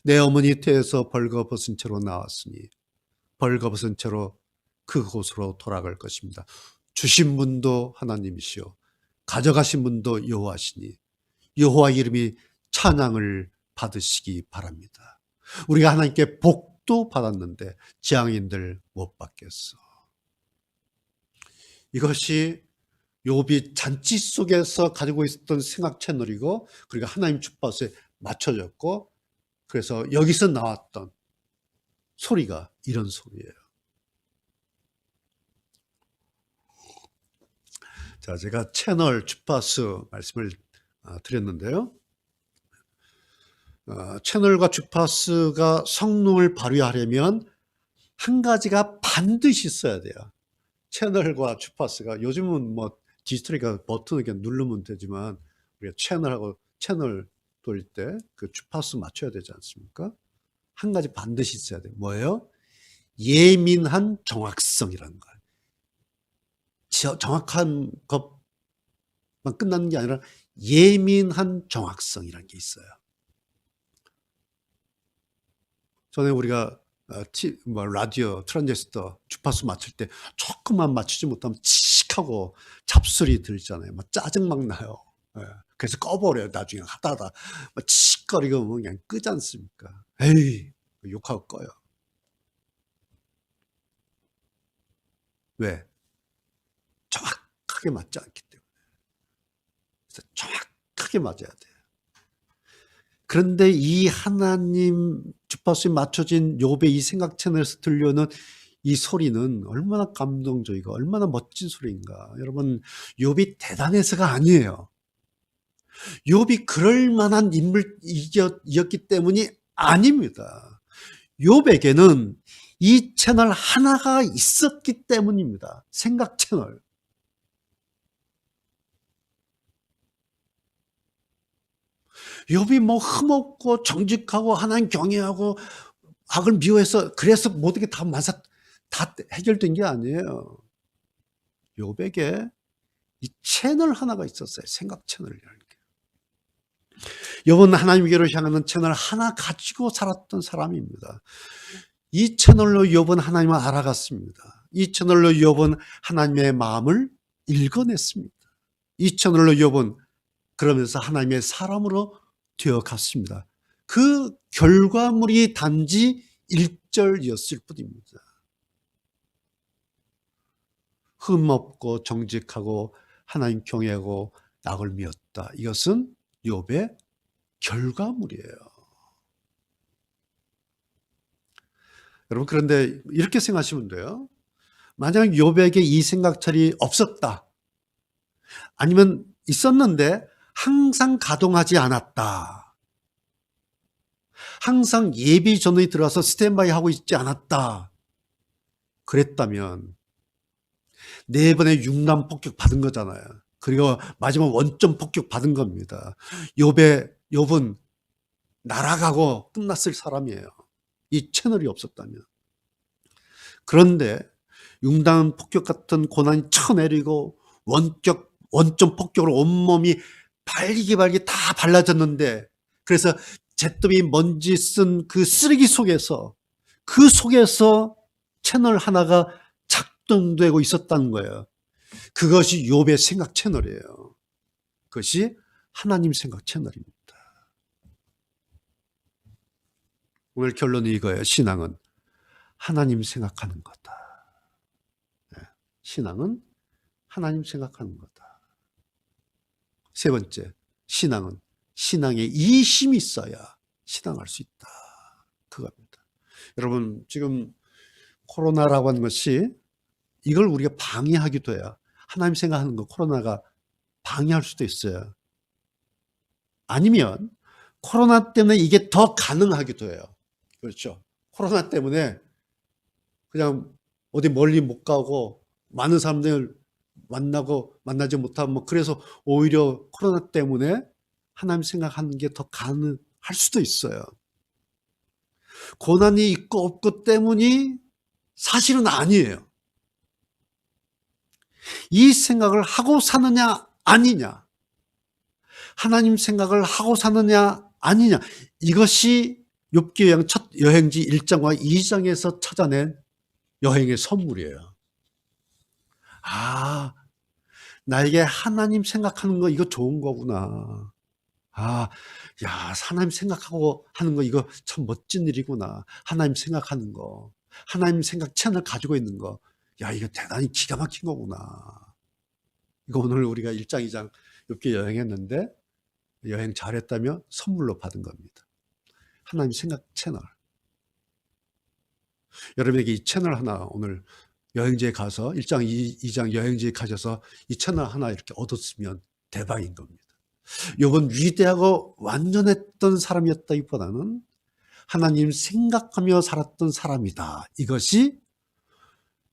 내 어머니 태에서 벌거벗은 채로 나왔으니 벌거벗은 채로 그곳으로 돌아갈 것입니다. 주신 분도 하나님이시요 가져가신 분도 여호와시니 여호와 이름이 찬양을 받으시기 바랍니다. 우리가 하나님께 복도 받았는데 재앙인들 못 받겠어. 이것이 욥이 잔치 속에서 가지고 있었던 생각 채널이고 그리고 하나님 주파수에 맞춰졌고 그래서 여기서 나왔던 소리가 이런 소리예요. 자, 제가 채널 주파수 말씀을 드렸는데요. 채널과 주파수가 성능을 발휘하려면 한 가지가 반드시 있어야 돼요. 채널과 주파수가 요즘은 뭐 디지털이니까 버튼을 그냥 누르면 되지만 우리가 채널하고 채널 돌릴 때 그 주파수 맞춰야 되지 않습니까? 한 가지 반드시 있어야 돼요. 뭐예요? 예민한 정확성이라는 거예요. 정확한 것만 끝나는 게 아니라 예민한 정확성이라는 게 있어요. 전에 우리가 라디오 트랜지스터 주파수 맞출 때 조금만 맞추지 못하면 칙하고 잡소리 들잖아요. 막 짜증 막 나요. 예. 그래서 꺼버려요. 나중에 하다가 막 칙거리고 그냥 끄지 않습니까? 에이, 욕하고 꺼요. 왜? 정확하게 맞지 않기 때문에. 그래서 정확하게 맞아야 돼요. 그런데 이 하나님 주파수에 맞춰진 욥의 이 생각 채널에서 들려오는 이 소리는 얼마나 감동적이고 얼마나 멋진 소리인가. 여러분, 욥이 대단해서가 아니에요. 욥이 그럴 만한 인물이었기 때문이 아닙니다. 욥에게는 이 채널 하나가 있었기 때문입니다. 생각 채널. 욥이 뭐 흠없고 정직하고 하나님 경외하고 악을 미워해서 그래서 모든 게 다 해결된 게 아니에요. 욥에게 이 채널 하나가 있었어요. 생각 채널이라는 게. 욥은 하나님께로 향하는 채널 하나 가지고 살았던 사람입니다. 이 채널로 욥은 하나님을 알아갔습니다. 이 채널로 욥은 하나님의 마음을 읽어냈습니다. 이 채널로 욥은 그러면서 하나님의 사람으로 되어갔습니다. 그 결과물이 단지 1절이었을 뿐입니다. 흠없고 정직하고 하나님 경외하고 악을 미웠다. 이것은 욥의 결과물이에요. 여러분, 그런데 이렇게 생각하시면 돼요. 만약 욥에게 이 생각처리 없었다. 아니면 있었는데 항상 가동하지 않았다. 항상 예비 전원이 들어와서 스탠바이 하고 있지 않았다. 그랬다면 4번의 융남 폭격 받은 거잖아요. 그리고 마지막 원점 폭격 받은 겁니다. 욥은 날아가고 끝났을 사람이에요. 이 채널이 없었다면. 그런데 융단 폭격 같은 고난이 쳐내리고 원점 폭격으로 온몸이 발리기 다 발라졌는데, 그래서 잿더미 먼지 쓴 그 쓰레기 속에서 채널 하나가 작동되고 있었다는 거예요. 그것이 욥의 생각 채널이에요. 그것이 하나님 생각 채널입니다. 오늘 결론이 이거예요. 신앙은 하나님 생각하는 거다. 신앙은 하나님 생각하는 거다. 세 번째, 신앙은 신앙에 이심이 있어야 신앙할 수 있다. 그겁니다. 여러분, 지금 코로나라고 하는 것이 이걸 우리가 방해하기도 해요. 하나님 생각하는 거 코로나가 방해할 수도 있어요. 아니면 코로나 때문에 이게 더 가능하기도 해요. 그렇죠. 코로나 때문에 그냥 어디 멀리 못 가고 많은 사람들 만나지 못하고 그래서 오히려 코로나 때문에 하나님 생각하는 게 더 가능할 수도 있어요. 고난이 있고 없고 때문이 사실은 아니에요. 이 생각을 하고 사느냐 아니냐, 하나님 생각을 하고 사느냐 아니냐, 이것이 욥기 여행 첫 여행지 1장과 2장에서 찾아낸 여행의 선물이에요. 아, 나에게 하나님 생각하는 거 이거 좋은 거구나. 하나님 생각하고 하는 거 이거 참 멋진 일이구나. 하나님 생각하는 거, 하나님 생각 채널 가지고 있는 거, 이거 대단히 기가 막힌 거구나. 이거 오늘 우리가 1장, 2장 욥기 여행했는데 여행 잘했다며 선물로 받은 겁니다. 하나님 생각 채널. 여러분에게 이 채널 하나 오늘 여행지에 가서 1장, 2장 여행지에 가셔서 이 채널 하나 이렇게 얻었으면 대박인 겁니다. 욥은 위대하고 완전했던 사람이었다기보다는 하나님 생각하며 살았던 사람이다. 이것이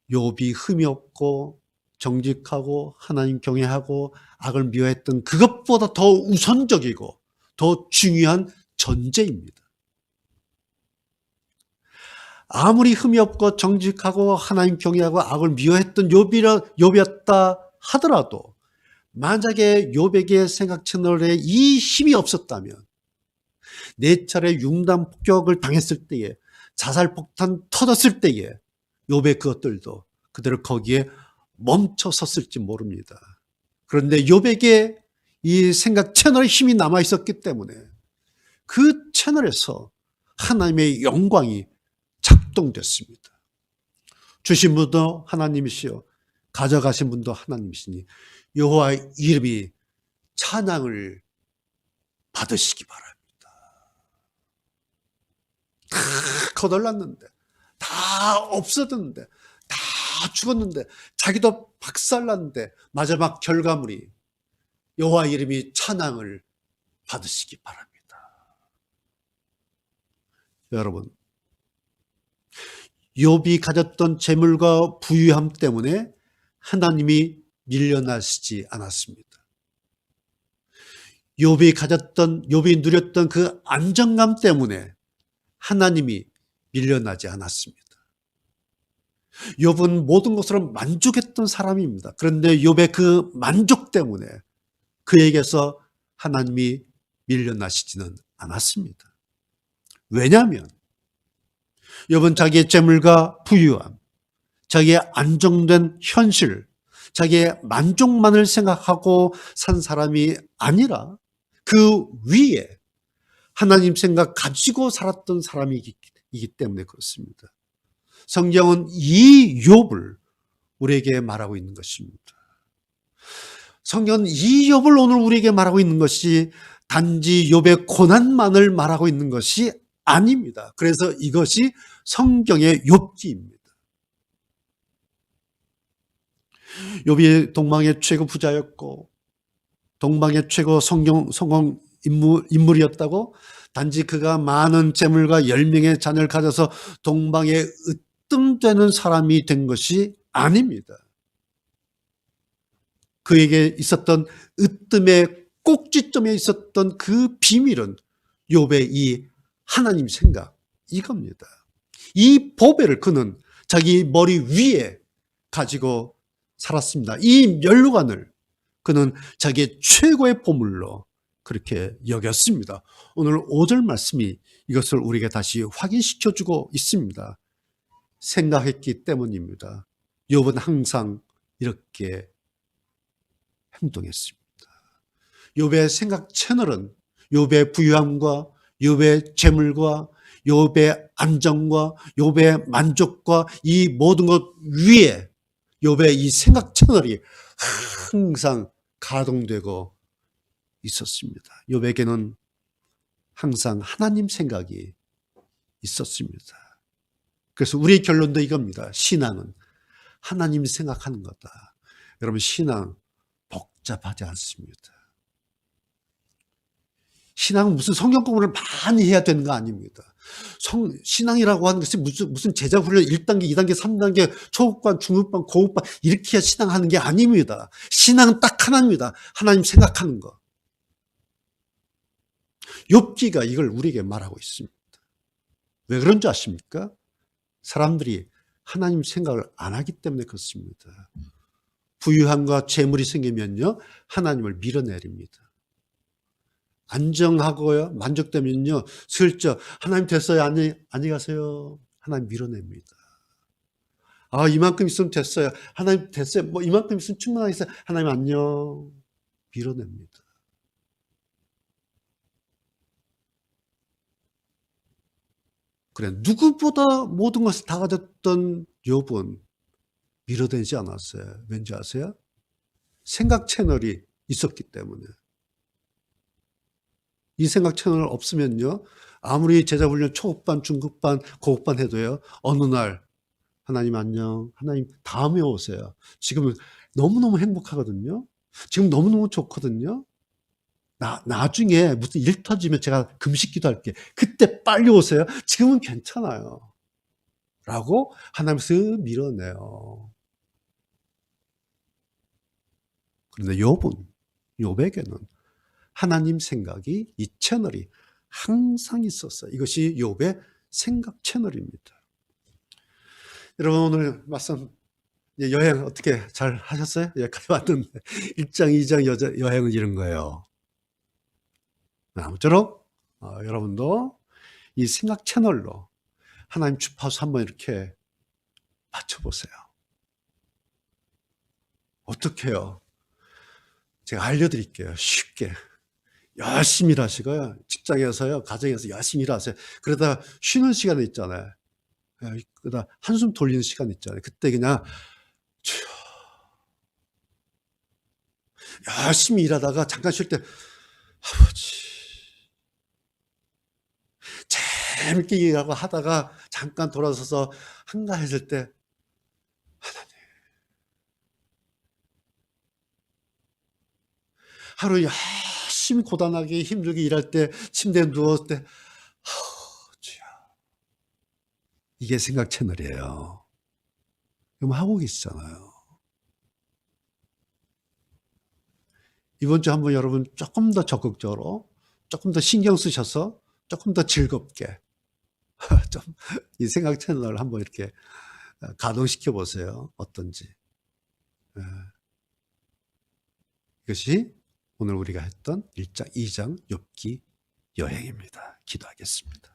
욥이 흠이 없고 정직하고 하나님 경외하고 악을 미워했던 그것보다 더 우선적이고 더 중요한 전제입니다. 아무리 흠이 없고 정직하고 하나님 경외하고 악을 미워했던 욥이었다 하더라도 만약에 욥에게 생각 채널에 이 힘이 없었다면 4차례 융단 폭격을 당했을 때에 자살폭탄 터졌을 때에 욥의 그것들도 그대로 거기에 멈춰 섰을지 모릅니다. 그런데 욥에게 이 생각 채널에 힘이 남아 있었기 때문에 그 채널에서 하나님의 영광이 작동됐습니다. 주신 분도 하나님이시요 가져가신 분도 하나님이시니 여호와의 이름이 찬양을 받으시기 바랍니다. 다 거덜났는데, 다 없어졌는데, 다 죽었는데, 자기도 박살났는데 마지막 결과물이 여호와 이름이 찬양을 받으시기 바랍니다. 여러분, 욥이 가졌던 재물과 부유함 때문에 하나님이 밀려나시지 않았습니다. 욥이 누렸던 그 안정감 때문에 하나님이 밀려나지 않았습니다. 욥은 모든 것으로 만족했던 사람입니다. 그런데 욥의 그 만족 때문에 그에게서 하나님이 밀려나시지는 않았습니다. 왜냐하면 욥은 자기의 재물과 부유함, 자기의 안정된 현실, 자기의 만족만을 생각하고 산 사람이 아니라 그 위에 하나님 생각 가지고 살았던 사람이기 때문에 그렇습니다. 성경은 이 욥을 우리에게 말하고 있는 것입니다. 성경은 이 욥을 오늘 우리에게 말하고 있는 것이 단지 욥의 고난만을 말하고 있는 것이 아닙니다. 그래서 이것이 성경의 욥기입니다. 욥이 동방의 최고 부자였고 동방의 최고 성공 인물이었다고 단지 그가 많은 재물과 10명의 자녀를 가져서 동방에 으뜸되는 사람이 된 것이 아닙니다. 그에게 있었던 으뜸의 꼭지점에 있었던 그 비밀은 욥의 이 하나님 생각 이겁니다. 이 보배를 그는 자기 머리 위에 가지고 살았습니다. 이 면류관을 그는 자기의 최고의 보물로 그렇게 여겼습니다. 오늘 5절 말씀이 이것을 우리에게 다시 확인시켜주고 있습니다. 생각했기 때문입니다. 욥은 항상 이렇게 행동했습니다. 욥의 생각 채널은 욥의 부유함과 욥의 재물과 욥의 안정과 욥의 만족과 이 모든 것 위에 욥의 이 생각 채널이 항상 가동되고 있었습니다. 욥에게는 항상 하나님 생각이 있었습니다. 그래서 우리의 결론도 이겁니다. 신앙은 하나님 생각하는 거다. 여러분, 신앙 복잡하지 않습니다. 신앙은 무슨 성경 공부를 많이 해야 되는 거 아닙니다. 신앙이라고 하는 것이 무슨 제자훈련 1단계, 2단계, 3단계, 초급반, 중급반, 고급반 이렇게 해야 신앙하는 게 아닙니다. 신앙은 딱 하나입니다. 하나님 생각하는 거. 욥기가 이걸 우리에게 말하고 있습니다. 왜 그런 줄 아십니까? 사람들이 하나님 생각을 안 하기 때문에 그렇습니다. 부유함과 재물이 생기면요, 하나님을 밀어내립니다. 안정하고요, 만족되면요, 슬쩍 하나님 됐어요, 안녕히 가세요. 하나님 밀어냅니다. 아, 이만큼 있으면 됐어요. 하나님 됐어요. 뭐 이만큼 있으면 충분하겠어요. 하나님 안녕. 밀어냅니다. 그래, 누구보다 모든 것을 다 가졌던 욥은 밀어내지 않았어요. 왠지 아세요? 생각 채널이 있었기 때문에. 이 생각 채널 없으면요, 아무리 제자훈련 초급반, 중급반, 고급반 해도요, 어느 날 하나님 안녕, 하나님 다음에 오세요. 지금은 너무너무 행복하거든요. 지금 너무너무 좋거든요. 나중에 무슨 일 터지면 제가 금식 기도할게. 그때 빨리 오세요. 지금은 괜찮아요. 라고 하나님께서 밀어내요. 그런데 욥에게는 하나님 생각이 이 채널이 항상 있었어요. 이것이 욥의 생각 채널입니다. 여러분 오늘 말씀 여행 어떻게 잘 하셨어요? 여기까지 왔는데 1장 2장 여행은 이런 거예요. 아무쪼록 여러분도 이 생각 채널로 하나님 주파수 한번 이렇게 맞춰보세요. 어떻게 해요? 제가 알려드릴게요. 쉽게. 열심히 일하시고요. 직장에서요, 가정에서 열심히 일하세요. 그러다 쉬는 시간 있잖아요. 그러다 한숨 돌리는 시간 있잖아요. 그때 그냥 열심히 일하다가 잠깐 쉴 때 아버지 재밌게 일하고 하다가 잠깐 돌아서서 한가했을 때 하나님 하루 열심히 고단하게 힘들게 일할 때 침대에 누웠을 때 주야 이게 생각 채널이에요. 그럼 하고 계시잖아요. 이번 주 한번 여러분 조금 더 적극적으로 조금 더 신경 쓰셔서 조금 더 즐겁게 좀 이 생각 채널을 한번 이렇게 가동시켜 보세요. 어떤지. 예. 이것이 오늘 우리가 했던 1장, 2장 욥기 여행입니다. 기도하겠습니다.